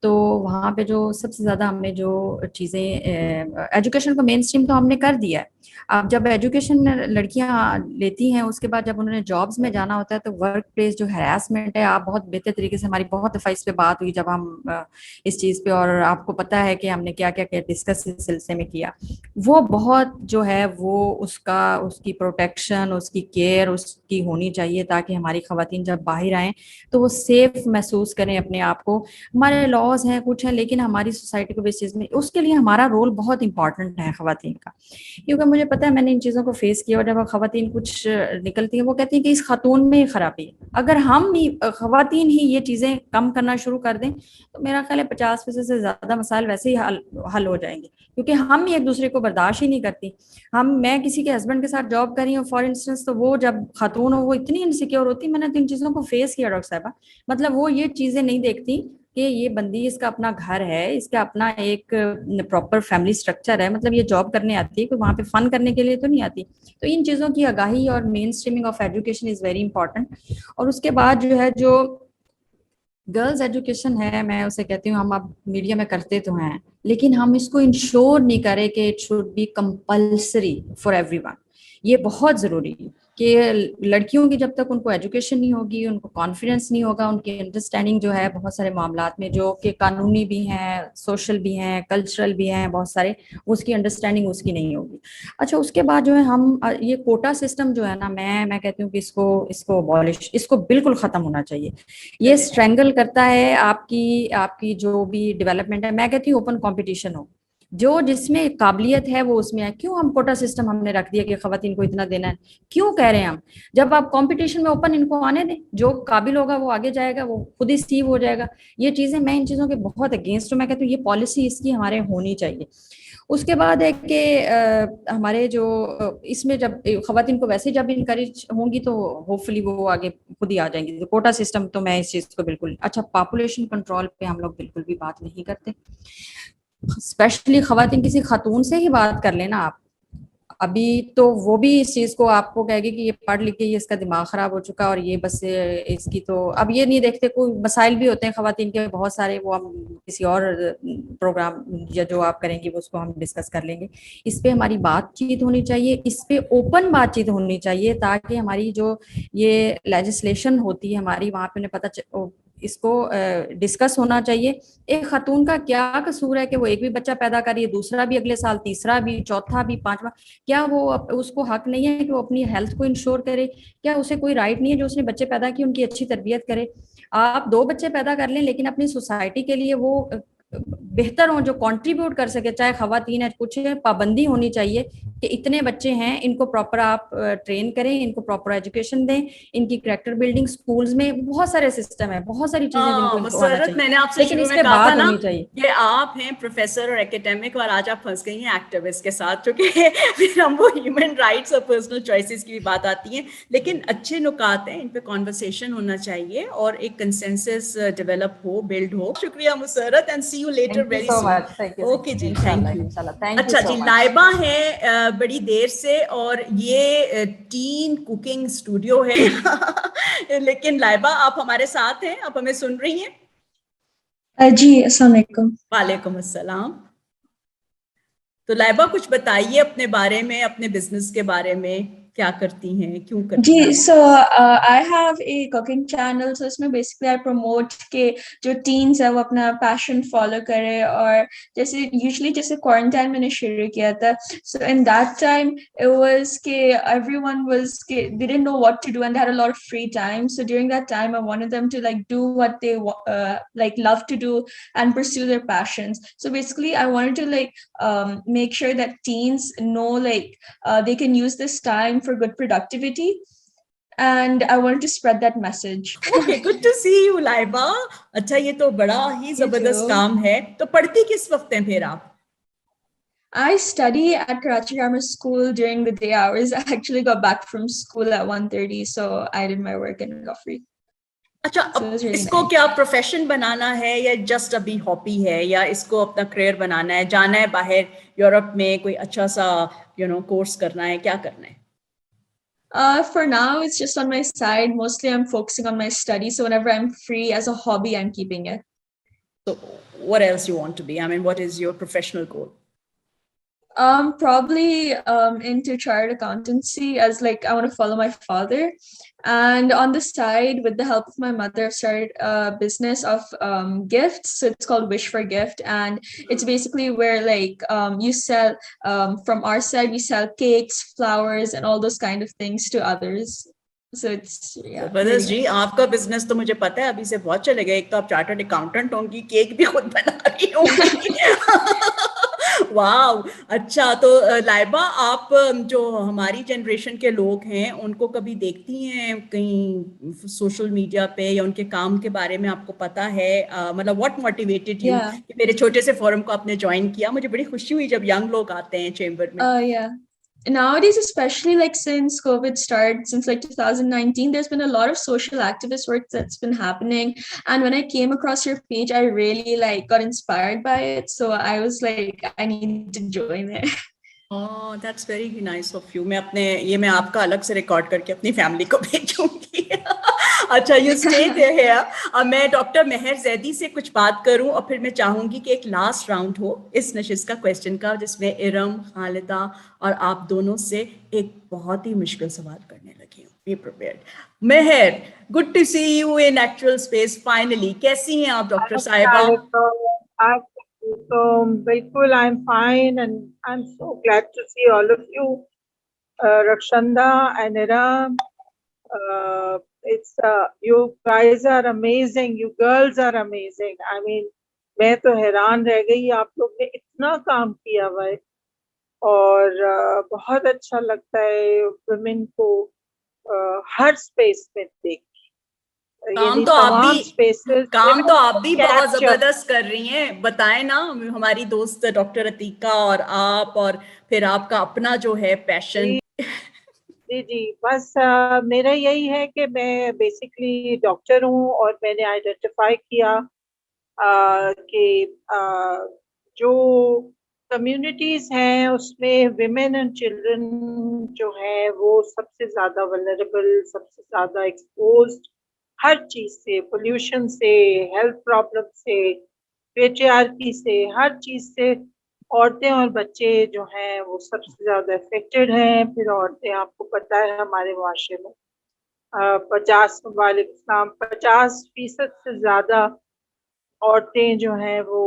تو وہاں پہ جو سب سے زیادہ ہم نے جو چیزیں, ایجوکیشن کو مین اسٹریم تو ہم نے کر دیا ہے. اب جب ایجوکیشن لڑکیاں لیتی ہیں, اس کے بعد جب انہوں نے جابس میں جانا ہوتا ہے تو ورک پلیس جو ہراسمنٹ ہے, آپ بہت بہتر طریقے سے, ہماری بہت دفعہ اس پہ بات ہوئی جب ہم اس چیز پہ, اور آپ کو پتا ہے کہ ہم نے کیا کیا ڈسکس اس سلسلے میں کیا. وہ بہت جو ہے وہ اس کی پروٹیکشن, اس کی کیئر اس کی ہونی چاہیے, تاکہ ہماری خواتین جب باہر آئیں تو وہ سیف محسوس کریں اپنے آپ کو. ہمارے لاز ہیں کچھ ہیں, لیکن ہماری سوسائٹی کو اس چیز میں, اس کے لیے ہمارا رول بہت امپورٹنٹ ہے خواتین کا, کیونکہ مجھے پتا ہے میں نے ان چیزوں کو فیس کیا. اور جب خواتین کچھ نکلتی ہیں وہ کہتی ہیں کہ اس خاتون میں خرابی ہے. اگر ہم خواتین ہی یہ چیزیں کم کرنا شروع کر دیں تو میرا خیال ہے 50% سے زیادہ مسائل ویسے ہی حل ہو جائیں گے, کیونکہ ہم ہی ایک دوسرے کو برداشت ہی نہیں کرتی. میں کسی کے ہسبینڈ کے ساتھ جاب کر رہی ہوں فار انسٹنس, تو وہ جب خاتون ہو وہ اتنی انسیکیور ہوتی. میں نے تو ان چیزوں کو فیس کیا ڈاکٹر صاحبہ. مطلب وہ یہ چیزیں نہیں دیکھتی کہ یہ بندی, اس کا اپنا گھر ہے, اس کا اپنا ایک پراپر فیملی اسٹرکچر ہے, مطلب یہ جاب کرنے آتی ہے, کوئی وہاں پہ فن کرنے کے لیے تو نہیں آتی. تو ان چیزوں کی آگاہی اور mainstreaming of education is very important. اور اس کے بعد جو ہے جو گرلز ایجوکیشن ہے, میں اسے کہتی ہوں, ہم اب میڈیا میں کرتے تو ہیں لیکن ہم اس کو انشور نہیں کریں کہ it should be compulsory for everyone. یہ بہت ضروری ہے کہ لڑکیوں کی جب تک ان کو ایجوکیشن نہیں ہوگی, ان کو کانفیڈنس نہیں ہوگا, ان کی انڈرسٹینڈنگ جو ہے بہت سارے معاملات میں جو کہ قانونی بھی ہیں, سوشل بھی ہیں, کلچرل بھی ہیں, بہت سارے, اس کی انڈرسٹینڈنگ اس کی نہیں ہوگی. اچھا, اس کے بعد جو ہے ہم یہ کوٹا سسٹم جو ہے نا, میں کہتی ہوں کہ اس کو abolish, اس کو بالکل ختم ہونا چاہیے. یہ اسٹرینگل کرتا ہے آپ کی جو بھی ڈیولپمنٹ ہے. میں کہتی ہوں اوپن کمپٹیشن ہو, جو جس میں قابلیت ہے وہ اس میں ہے. کیوں ہم کوٹا سسٹم ہم نے رکھ دیا کہ خواتین کو اتنا دینا ہے؟ کیوں کہہ رہے ہیں ہم؟ جب آپ کمپٹیشن میں اوپن ان کو آنے دیں, جو قابل ہوگا وہ آگے جائے گا, وہ خود ہی سیو ہو جائے گا. یہ چیزیں, میں ان چیزوں کے بہت اگینسٹ ہوں. میں کہتی ہوں یہ پالیسی اس کی ہمارے ہونی چاہیے. اس کے بعد ہے کہ ہمارے جو اس میں جب خواتین کو ویسے جب انکریج ہوں گی تو ہوپ فلی وہ آگے خود ہی آ جائیں گی. کوٹا سسٹم تو میں اس چیز کو بالکل, اچھا پاپولیشن کنٹرول پہ ہم لوگ بالکل بھی بات نہیں کرتے. اسپیشلی خواتین, کسی خاتون سے ہی بات کر لینا آپ, ابھی تو وہ بھی اس چیز کو آپ کو کہے گی کہ یہ پڑھ لکھ کے یہ اس کا دماغ خراب ہو چکا, اور یہ بس اس کی تو اب یہ نہیں دیکھتے. کوئی مسائل بھی ہوتے ہیں خواتین کے بہت سارے, وہ ہم کسی اور پروگرام یا جو آپ کریں گے اس کو ہم ڈسکس کر لیں گے. اس پہ ہماری بات چیت ہونی چاہیے, اس پہ اوپن بات چیت ہونی چاہیے, تاکہ ہماری جو یہ لیجسلیشن ہوتی ہے ہماری, وہاں پہ پتہ اس کو ڈسکس ہونا چاہیے. ایک خاتون کا کیا قصور ہے کہ وہ ایک بھی بچہ پیدا کر رہی ہے, دوسرا بھی اگلے سال, تیسرا بھی, چوتھا بھی, پانچواں؟ کیا وہ اس کو حق نہیں ہے کہ وہ اپنی ہیلتھ کو انشور کرے؟ کیا اسے کوئی رائٹ نہیں ہے جو اس نے بچے پیدا کیے ان کی اچھی تربیت کرے؟ آپ 2 بچے پیدا کر لیں لیکن اپنی سوسائٹی کے لیے وہ بہتر ہوں, جو کنٹریبیوٹ کر سکے. چاہے خواتین ہے, کچھ پابندی ہونی چاہیے کہ اتنے بچے ہیں, ان کو پراپر آپ ٹرین کریں, ان کو پراپر ایجوکیشن دیں, ان کی کریکٹر بلڈنگ سکولز میں بہت سارے سسٹم ہے, بہت ساری چیزیں جن کو ان کو آنا مسرت, میں نے چاہیے, آپ سے لیکن شروع اس میں پہ کہا تھا بات نا ہونی چاہیے. کہ آپ ہیں پروفیسر اور ایکیڈیمک, اور آج آپ پھنس گئی ہیں ایکٹیوسٹ کے ساتھ, چونکہ پھر ہم وہ ہیومن رائٹس اور پرسنل چوائسیز کی بھی بات آتی ہیں. لیکن اچھے نکات ہیں, ان پہ کانورسیشن ہونا چاہیے اور ایک کنسنسس ڈیولپ ہو, بلڈ ہو. شکریہ Musarrat, and see you later thank you very so soon. Much, thank you, okay ji, thank you. انشاءاللہ, تھینک یو اچھا سو جی, مچ. لائبہ ہے بڑی دیر سے, اور یہ ٹین کوکنگ اسٹوڈیو ہے. لیکن لائبہ آپ ہمارے ساتھ ہیں, آپ ہمیں سن رہی ہیں؟ جی السلام علیکم. وعلیکم السلام. تو لائبہ کچھ بتائیے اپنے بارے میں, اپنے بزنس کے بارے میں, کیا کرتی ہیں, کیوں کرتی جی ہیں؟ So I have a cooking channel. So اس میں بیسکلی آئی پروموٹ کہ جو ٹینس ہے وہ اپنا پیشن فالو کرے, اور جیسے یوزلی جیسے کوارنٹائن میں نے شروع کیا تھا. So in that time it was کہ ایوری ون واز کہ they didn't know what to do and they had a lot of free time. So during that time I wanted them to like do what they like love to do and pursue their passions. So basically I wanted to like make sure that teens know like they can use this time for good productivity, and I wanted to spread that message. Okay, good to see you Laiba. اچھا, یہ تو بڑا ہی زبردست کام ہے. تو پڑھتی کس وقت ہیں پھر آپ؟ I study at Karachi Grammar School during the day hours. I actually got back from school at 1:30, so I did my work and got free. اچھا, اب اس کو کیا پروفیشن بنانا ہے یا جسٹ ابھی ہابی ہے, یا اس کو اپنا کریئر بنانا ہے, جانا ہے باہر یورپ میں کوئی اچھا سا کورس کرنا ہے, کیا کرنا ہے؟ For now, it's just on my side. Mostly I'm focusing on my studies. So whenever I'm free as a hobby, I'm keeping it. So what else you want to be? I mean, what is your professional goal? Probably into chartered accountancy, as like I want to follow my father. And on the side, with the help of my mother, I've started a business of gifts. So it's called Wish for Gift, and it's basically where like you sell from our side, we sell cakes, flowers, and all those kind of things to others. So it's زبردست جی, آپ کا business تو مجھے پتا ہے ابھی سے بہت چلے گا. ایک تو آپ چارٹرڈ اکاؤنٹنٹ ہوں گی, کیک بھی خود بنا رہی ہوں گی. واو, اچھا. تو لائبہ, آپ جو ہماری جنریشن کے لوگ ہیں ان کو کبھی دیکھتی ہیں کہیں سوشل میڈیا پہ, یا ان کے کام کے بارے میں آپ کو پتا ہے, مطلب واٹ موٹیویٹڈ یو کہ میرے چھوٹے سے فورم کو آپ نے جوائن کیا؟ مجھے بڑی خوشی ہوئی جب ینگ لوگ آتے ہیں چیمبر میں. Yeah. Nowadays, especially like since COVID started, since like 2019, there's been a lot of social activist work that's been happening. And when I came across your page, I really like got inspired by it. So I was like, I need to join it. Oh, that's very nice of you. میں آپ کا الگ سے record کر کے اپنی family کو بھیجوں گی. اچھا, یو اسٹے دیئر. اب میں ڈاکٹر مہر زیدی سے کچھ بات کروں, اور پھر میں چاہوں گی کہ ایک لاسٹ راؤنڈ ہو اس نشست کا کویسچن کا, جس میں ارم, خالدہ اور آپ دونوں سے ایک بہت ہی مشکل سوال کرنے لگی ہوں. Be prepared. Mehr, good to see you in actual space finally. کیسی ہیں آپ ڈاکٹر صاحبہ؟ So bilkul, I'm fine, and I'm so glad to see all of you, Rakshanda and Iram. It's you guys are amazing. You girls are amazing. I mean, میں تو حیران رہ گئی، آپ لوگ نے اتنا کام کیا ہوا ہے، اور بہت اچھا لگتا ہے ویمن کو ہر اسپیس میں دیکھ، یعنی تمام اسپیسز کام تو آپ بھی بہت کیپچر. زبردست کر رہی ہیں. بتائیں نا ہماری دوست ڈاکٹر عتیقہ اور آپ، اور پھر آپ کا اپنا جو ہے پیشن. جی بس میرا یہی ہے کہ میں بیسکلی ڈاکٹر ہوں، اور میں نے آئیڈینٹیفائی کیا کہ جو کمیونٹیز ہیں اس میں ویمن اینڈ چلڈرن جو ہیں وہ سب سے زیادہ ولنریبل، سب سے زیادہ ایکسپوزڈ ہر چیز سے، پولیوشن سے، ہیلتھ پرابلم سے، پیٹریارکی سے، ہر چیز سے عورتیں اور بچے جو ہیں وہ سب سے زیادہ افیکٹڈ ہیں. پھر عورتیں، آپ کو پتہ ہے ہمارے معاشرے میں 50% سے زیادہ عورتیں جو ہیں وہ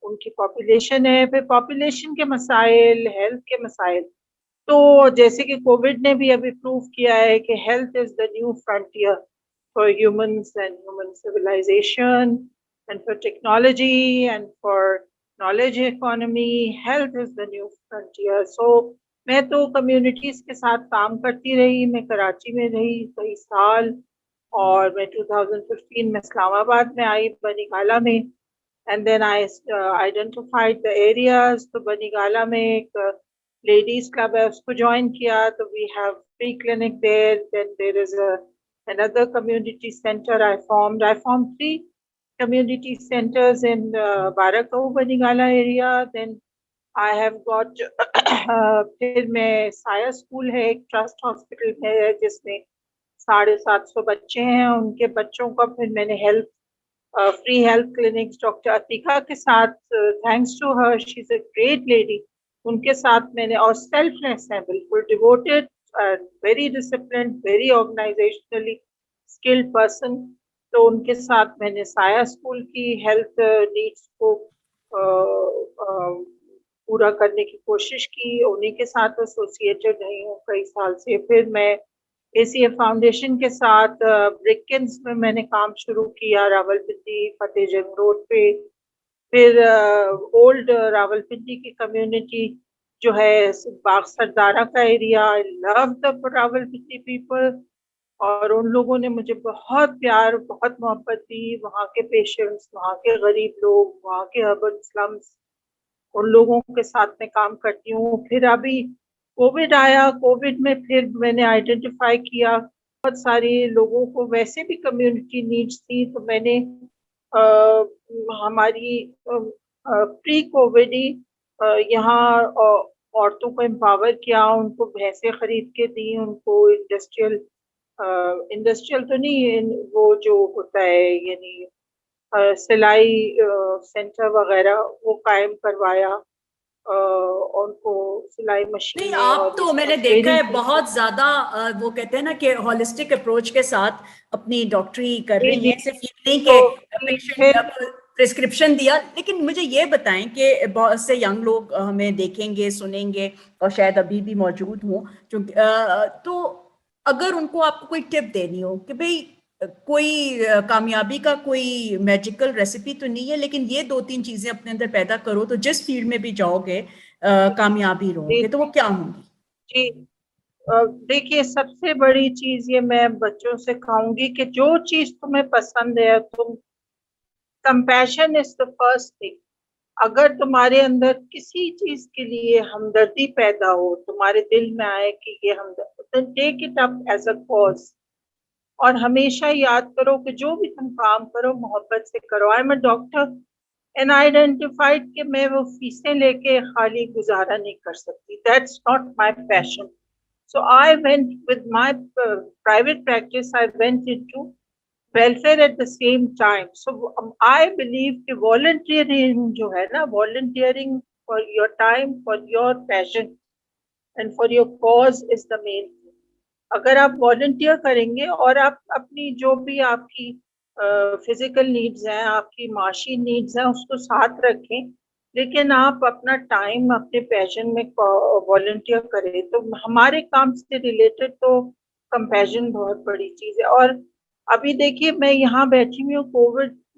ان کی پاپولیشن ہے. پھر پاپولیشن کے مسائل، ہیلتھ کے مسائل، تو جیسے کہ کووڈ نے بھی ابھی پروف کیا ہے کہ health is the new frontier for humans and human civilisation and for technology and for knowledge economy. Health is the new frontier. So میں تو کمیونٹیز کے ساتھ کام کرتی رہی. میں کراچی میں رہی کئی سال، اور میں 2015 میں اسلام آباد میں آئی، بنی گالا میں. And then I identified the areas. تو بنی گالا میں ایک لیڈیز کلب ہے، اس کو جوائن کیا. تو we have free clinic there. Then there is another community center I formed 3 community centers in Barakau, Banigala area. Then I have got پھر میں سایہ اسکول ہے، ایک ٹرسٹ ہاسپٹل ہے جس میں 750 بچے ہیں. ان کے بچوں کا پھر میں نے free health clinics doctor Atiqa کے ساتھ، thanks to her, she is a great lady, ان کے ساتھ میں نے، اور سیلف لیس ہے، بالکل devoted, very disciplined, very organisationally skilled person. تو ان کے ساتھ میں نے سایہ اسکول کی ہیلتھ نیڈس کو پورا کرنے کی کوشش کی. انہیں کے ساتھ ایسوسیٹڈ رہی ہوں کئی سال سے. پھر میں اے سی اے فاؤنڈیشن کے ساتھ برکنز میں نے کام شروع کیا، راولپنڈی فتح جنگ روڈ پہ. پھر اولڈ راولپنڈی کی کمیونٹی جو ہے باغ سردارہ کا ایریا، آئی لو دا راولپنڈی پیپل، اور ان لوگوں نے مجھے بہت پیار، بہت محبت دی. وہاں کے پیشنٹس، وہاں کے غریب لوگ، وہاں کے اربن سلمس، ان لوگوں کے ساتھ میں کام کرتی ہوں. پھر ابھی کووڈ آیا، کووڈ میں پھر میں نے آئیڈینٹیفائی کیا بہت سارے لوگوں کو ویسے بھی کمیونٹی نیڈس تھی. تو میں نے ہماری پری کووڈ ہی یہاں عورتوں کو امپاور کیا، ان کو بھینسیں خرید کے دی، ان کو انڈسٹریل تو نہیں، وہ جو ہوتا ہے یعنی سلائی سینٹر وغیرہ وہ قائم کروایا، ان کو سلائی مشین. نہیں، آپ تو میں نے دیکھا ہے بہت زیادہ وہ کہتے ہیں نا کہ ہولسٹک اپروچ کے ساتھ اپنی ڈاکٹری کر رہی ہیں، صرف یہ نہیں کہ پیشنٹ پرسکرپشن دیا. لیکن مجھے یہ بتائیں کہ بہت سے ینگ لوگ ہمیں دیکھیں گے، سنیں گے، اور شاید ابھی بھی موجود ہوں، تو اگر ان کو آپ کو کوئی ٹپ دینی ہو کہ بھئی کوئی کامیابی کا کوئی میجیکل ریسیپی تو نہیں ہے، لیکن یہ 2-3 چیزیں اپنے اندر پیدا کرو تو جس فیلڈ میں بھی جاؤ گے کامیابی رہو گے، تو وہ کیا ہوں گی؟ جی دیکھیے، سب سے بڑی چیز یہ میں بچوں سے کہوں گی کہ جو چیز تمہیں پسند ہے، تم compassion is the first thing. اگر تمہارے اندر کسی چیز کے لیے ہمدردی پیدا ہو، تمہارے دل میں آئے کہ یہ ہمدردی، take it up as a cause. اور ہمیشہ یاد کرو کہ جو بھی تم کام کرو محبت سے کرو. I am a doctor and I identified کہ میں وہ فیسیں لے کے خالی گزارا نہیں کر سکتی. That's not my passion. So I went with my private practice, I went into welfare at the same time. So I believe that volunteering jo hai na, volunteering for your time, for your passion and for your cause is the main thing. اگر آپ volunteer کریں گے اور آپ اپنی جو بھی آپ کی فزیکل نیڈز ہیں، آپ کی معاشی نیڈز ہیں، اس کو ساتھ رکھیں، لیکن آپ اپنا ٹائم اپنے پیشن میں والنٹیئر کریں، تو ہمارے کام سے ریلیٹڈ تو کمپیشن بہت بڑی چیز ہے. اور ابھی دیکھیے میں یہاں بیٹھی ہوئی ہوں، Covid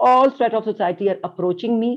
all strata of society are approaching me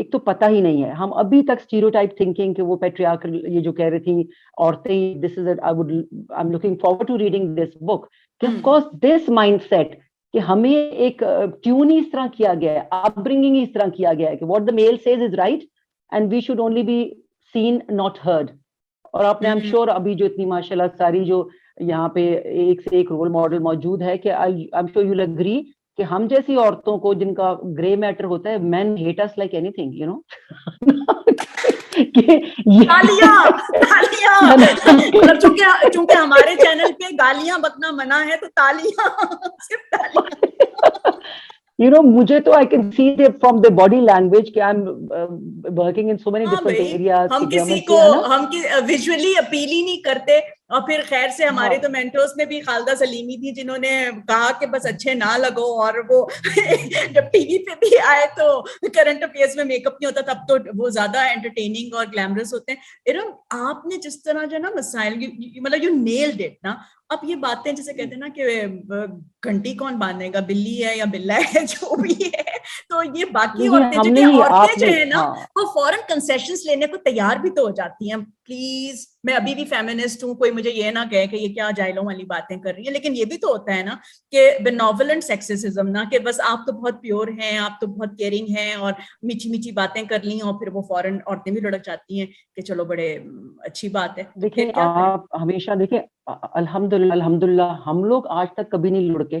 ایک تو پتہ ہی نہیں ہے. ہم ابھی تک اسٹیریوٹائپ تھنکنگ کہ وہ پیٹریارکل یہ جو کہہ رہی تھی عورتیں, this is I am looking forward to reading this book, کہ of course this mindset کہ ہمیں ایک ٹیون ہی اس طرح کیا گیا ہے, اپ برنگنگ ہی اس طرح کیا گیا ہے کہ what the male says is right and we should only be seen not heard. اور آپ نے آئی ایم شیور ابھی جو اتنی ماشاء اللہ ساری جو یہاں پہ ایک سے ایک رول ماڈل موجود ہے, کہ I am sure you will agree کہ ہم جیسی عورتوں کو جن کا گرے میٹر ہوتا ہے, مین heat us like any thing, you know. چونکہ ہمارے چینل پہ گالیاں بکنا منع ہے, تو تالیاں, صرف تالیاں. You know, مجھے تو I can see from the body language کہ I'm working in so many different areas. ہم کسی کو ہم ویژولی اپیل ہی نہیں کرتے. اور پھر خیر سے ہمارے تو مینٹورز میں بھی خالدہ سلیمی تھی جنہوں نے کہا کہ بس اچھے نہ لگو, اور وہ جب ٹی وی پہ بھی آئے تو کرنٹ افیئرس میں میک اپ نہیں ہوتا, تب تو وہ زیادہ انٹرٹیننگ اور گلیمرس ہوتے ہیں. ارم, آپ نے جس طرح جو ہے نا مسائل, مطلب یو نیلڈ اٹ نا. اب یہ باتیں جیسے کہتے ہیں نا کہ گھنٹی کون باندھے گا, بلی ہے یا بلا ہے, جو بھی ہے, تو یہ باقی عورتیں جو ہے نا وہ فوراً کنسیشنز لینے کو تیار بھی تو ہو جاتی ہیں. پلیز, میں ابھی بھی فیمنسٹ ہوں, کوئی مجھے یہ نہ کہے کہ یہ کیا جائلوں والی باتیں کر رہی ہیں, لیکن یہ بھی تو ہوتا ہے نا کہ بینوولنٹ سیکسزم نا, کہ بس آپ تو بہت پیور ہیں, آپ تو بہت کیئرنگ ہیں, اور میٹھی میٹھی باتیں کر لی, اور پھر وہ فوراً عورتیں بھی لڑک جاتی ہیں کہ چلو بڑے اچھی بات ہے. دیکھیں آپ ہمیشہ دیکھیں, الحمدللہ ہم لوگ آج تک کبھی نہیں لڑکے.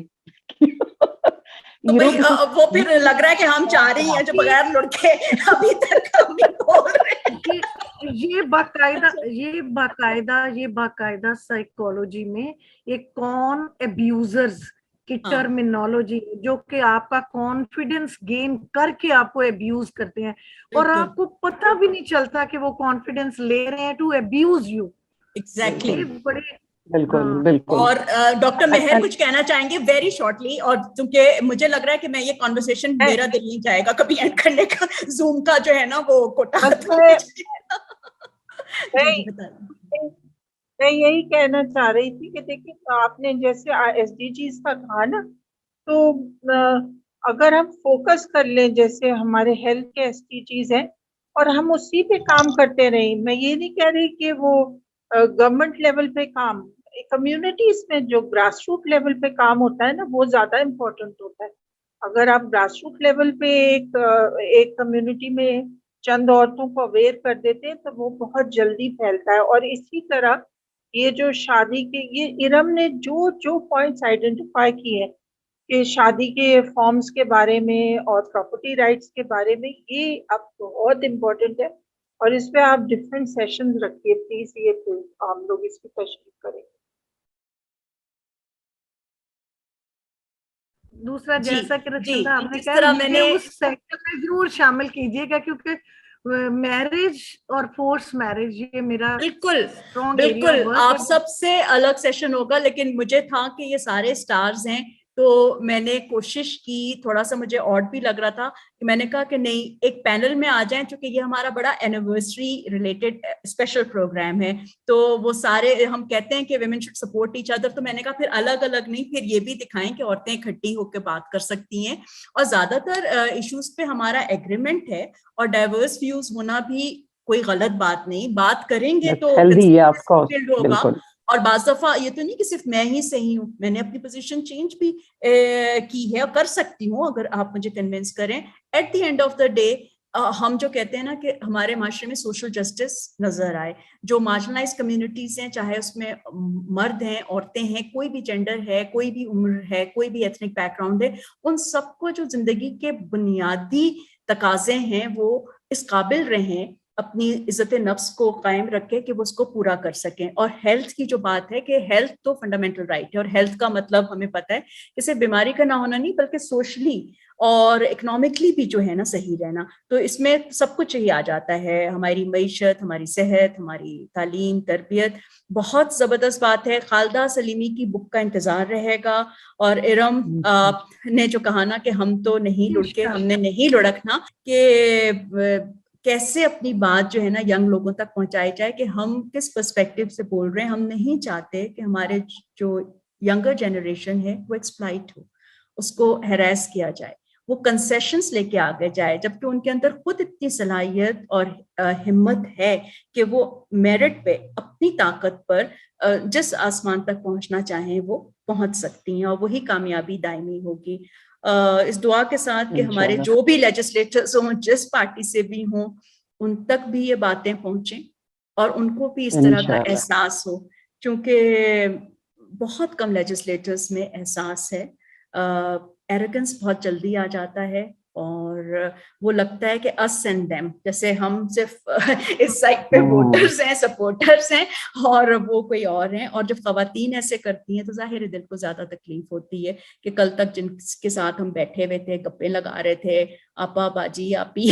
وہ پھر لگ رہا ہے کہ ہم چاہ رہی ہیں جو بغیر لڑکے ابھی تک ہم نہیں بول رہے. یہ باقاعدہ سائیکولوجی میں ایک کون ابیوزرز کی ٹرمینالوجی جو کہ آپ کا کانفیڈنس گین کر کے آپ کو ابیوز کرتے ہیں, اور آپ کو پتہ بھی نہیں چلتا کہ وہ کانفیڈنس لے رہے ہیں ٹو ابیوز یو. ایگزیکٹلی, بالکل بالکل. اور ڈاکٹر مہر کچھ کہنا چاہیں گے ویری شارٹلی, اور کیونکہ مجھے لگ رہا ہے کہ میں یہ کانورسیشن میرا دل نہیں چاہے گا کبھی اینڈ کرنے کا, زوم کا جو ہے نا وہ کوٹا. میں یہی کہنا چاہ رہی تھی کہ دیکھیں آپ نے جیسے ایس ڈی جیز کا کہا نا, تو اگر ہم فوکس کر لیں جیسے ہمارے ہیلتھ کے ایس ڈی جیز ہیں اور ہم اسی پہ کام کرتے رہیں, میں یہ نہیں کہہ رہی کہ وہ گورنمنٹ لیول پہ کام, کمیونٹیز میں جو گراس روٹ لیول پہ کام ہوتا ہے نا وہ زیادہ امپورٹنٹ ہوتا ہے. اگر آپ گراس روٹ لیول پہ ایک کمیونٹی میں چند عورتوں کو اویئر کر دیتے ہیں تو وہ بہت جلدی پھیلتا ہے. اور اسی طرح یہ جو شادی کے, یہ ارم نے جو پوائنٹس آئیڈینٹیفائی کیے ہیں کہ شادی کے فارمز کے بارے میں اور پراپرٹی رائٹس کے بارے میں, یہ اب بہت امپورٹنٹ ہے, اور اس پہ آپ ڈفرینٹ سیشنز رکھیے پلیز, یہ ہم لوگ اس کی تشریح کریں. دوسرا جیسا کہ رچندا آپ نے کہا, میں اس سیکٹر میں ضرور شامل کیجیے گا, کیونکہ میرج اور فورس میرج یہ میرا بالکل آپ سب سے الگ سیشن ہوگا. لیکن مجھے تھا کہ یہ سارے سٹارز ہیں, تو میں نے کوشش کی, تھوڑا سا مجھے آڈ بھی لگ رہا تھا کہ میں نے کہا کہ نہیں ایک پینل میں آ جائیں, چونکہ یہ ہمارا بڑا اینیورسری ریلیٹڈ اسپیشل پروگرام ہے, تو وہ سارے ہم کہتے ہیں کہ women should support each other, تو میں نے کہا پھر الگ الگ نہیں, پھر یہ بھی دکھائیں کہ عورتیں اکٹھی ہو کے بات کر سکتی ہیں, اور زیادہ تر ایشوز پہ ہمارا ایگریمنٹ ہے, اور ڈائیورس ویوز ہونا بھی کوئی غلط بات نہیں, بات کریں گے تو ہوگا. اور بعض دفعہ یہ تو نہیں کہ صرف میں ہی صحیح ہوں, میں نے اپنی پوزیشن چینج بھی کی ہے, اور کر سکتی ہوں اگر آپ مجھے کنونس کریں. At the end of the day ہم جو کہتے ہیں نا کہ ہمارے معاشرے میں سوشل جسٹس نظر آئے, جو مارجنلائز کمیونٹیز ہیں, چاہے اس میں مرد ہیں, عورتیں ہیں, کوئی بھی جینڈر ہے, کوئی بھی عمر ہے, کوئی بھی ایتھنک بیک گراؤنڈ ہے, ان سب کو جو زندگی کے بنیادی تقاضے ہیں وہ اس قابل رہیں اپنی عزت نفس کو قائم رکھے کہ وہ اس کو پورا کر سکیں. اور ہیلتھ کی جو بات ہے کہ ہیلتھ تو فنڈامنٹل رائٹ ہے, اور ہیلتھ کا مطلب ہمیں پتہ ہے کہ صرف بیماری کا نہ ہونا نہیں بلکہ سوشلی اور اکنامکلی بھی جو ہے نا صحیح رہنا, تو اس میں سب کچھ ہی آ جاتا ہے, ہماری معیشت, ہماری صحت, ہماری تعلیم, تربیت. بہت زبردست بات ہے. خالدہ سلیمی کی بک کا انتظار رہے گا, اور ارم نے جو کہا نا کہ ہم تو نہیں لڑکے, ہم نے نہیں لڑکنا, کہ کیسے اپنی بات جو ہے نا ینگ لوگوں تک پہنچائی جائے کہ ہم کس پرسپیکٹو سے بول رہے ہیں. ہم نہیں چاہتے کہ ہمارے جو ینگر جنریشن ہے وہ ایکسپلائٹ ہو, اس کو ہیراس کیا جائے. وہ کنسیشنز لے کے آگے جائے, جبکہ ان کے اندر خود اتنی صلاحیت اور ہمت ہے کہ وہ میرٹ پہ اپنی طاقت پر جس آسمان تک پہنچنا چاہیں وہ پہنچ سکتی ہیں, اور وہی کامیابی دائمی ہوگی. اس دعا کے ساتھ کہ ہمارے جو بھی لیجسلیٹرز ہوں, جس پارٹی سے بھی ہوں, ان تک بھی یہ باتیں پہنچیں اور ان کو بھی اس طرح کا احساس ہو, چونکہ بہت کم لیجسلیٹرز میں احساس ہے. ایروگنس بہت جلدی آ جاتا ہے اور وہ لگتا ہے کہ us and them, جیسے ہم صرف اس سائڈ پہ ووٹرز ہیں, سپورٹرز ہیں, اور وہ کوئی اور ہیں. اور جب خواتین ایسے کرتی ہیں تو ظاہر دل کو زیادہ تکلیف ہوتی ہے کہ کل تک جن کے ساتھ ہم بیٹھے ہوئے تھے, گپے لگا رہے تھے, آپا باجی آپی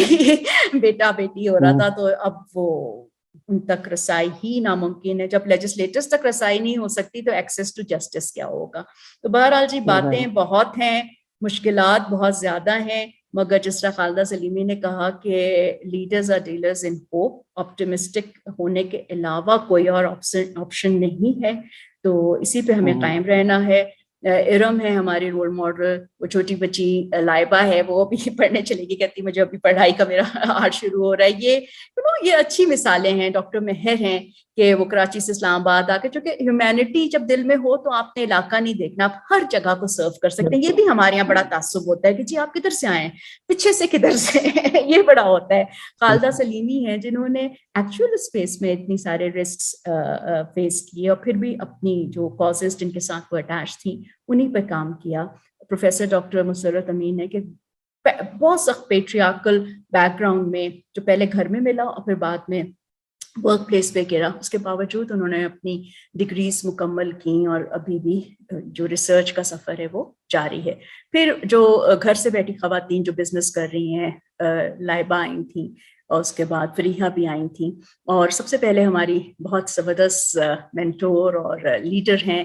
بیٹا بیٹی ہو رہا تھا, تو اب وہ ان تک رسائی ہی ناممکن ہے. جب لیجسلیٹرز تک رسائی نہیں ہو سکتی تو ایکسیس ٹو جسٹس کیا ہوگا؟ تو بہرحال جی باتیں بہت ہیں, مشکلات بہت زیادہ ہیں, مگر جس طرح خالدہ سلیمی نے کہا کہ leaders are dealers in hope, optimistic ہونے کے علاوہ کوئی اور آپشن نہیں ہے. تو اسی پہ ہمیں قائم رہنا ہے. ارم ہے ہماری رول ماڈل, وہ چھوٹی بچی لائبہ ہے, وہ ابھی پڑھنے چلے گی, کہتی مجھے ابھی پڑھائی کا میرا آرٹ شروع ہو رہا ہے. یہ اچھی مثالیں ہیں. ڈاکٹر مہر ہیں کہ وہ کراچی سے اسلام آباد آ کے, چونکہ ہیومینٹی جب دل میں ہو تو آپ نے علاقہ نہیں دیکھنا, آپ ہر جگہ کو سرو کر سکتے ہیں. یہ بھی ہمارے یہاں بڑا تعصب ہوتا ہے کہ جی آپ کدھر سے آئے ہیں, پیچھے سے کدھر سے, یہ بڑا ہوتا ہے. خالدہ سلیمی ہیں جنہوں نے ایکچوئل اسپیس میں اتنی سارے رسکس فیس کیے اور پھر بھی اپنی جو کازز جن کے ساتھ وہ اٹیچ تھیں انہیں پہ کام کیا. پروفیسر ڈاکٹر مسرت امین ہے کہ بہت سخت پیٹریارکل بیک گراؤنڈ میں, جو پہلے گھر میں ملا اور پھر بعد میں ورک پلیس پہ گرا, اس کے باوجود انہوں نے اپنی ڈگریز مکمل کی اور ابھی بھی جو ریسرچ کا سفر ہے وہ جاری ہے. پھر جو گھر سے بیٹھی خواتین جو بزنس کر رہی ہیں, لائبہ آئی تھیں اور اس کے بعد فریحہ بھی آئی تھیں, اور سب سے پہلے ہماری بہت زبردست مینٹور اور لیڈر ہیں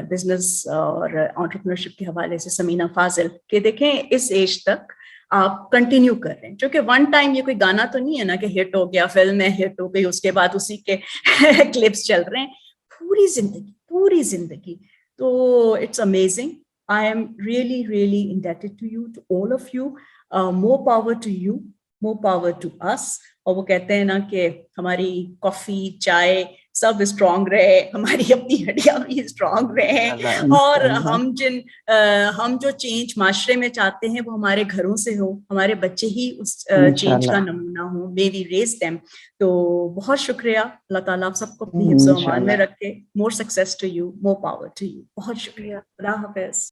بزنس اور انٹرپرینورشپ کے حوالے سے سمینہ فاضل, کہ دیکھیں اس ایج تک آپ کنٹینیو کر رہے ہیں, چونکہ ون ٹائم یہ کوئی گانا تو نہیں ہے نا کہ ہٹ ہو گیا, فلم ہے ہٹ ہو گئی, اس کے بعد اسی کے کلپس چل رہے ہیں. پوری زندگی. تو it's amazing. I am really indebted to you, to all of you. More power to you, more power to us. اور وہ کہتے ہیں نا کہ ہماری کافی چائے سب اسٹرانگ رہے, ہماری اپنی ہڈیاں بھی اسٹرانگ رہے, اور ہم جو چینج معاشرے میں چاہتے ہیں وہ ہمارے گھروں سے ہو, ہمارے بچے ہی اس چینج کا نمونہ ہوں. May we raise them. تو بہت شکریہ. اللہ تعالیٰ آپ سب کو اپنی حفظ و امان میں رکھے. More success to you, more power to you. بہت شکریہ. اللہ حافظ.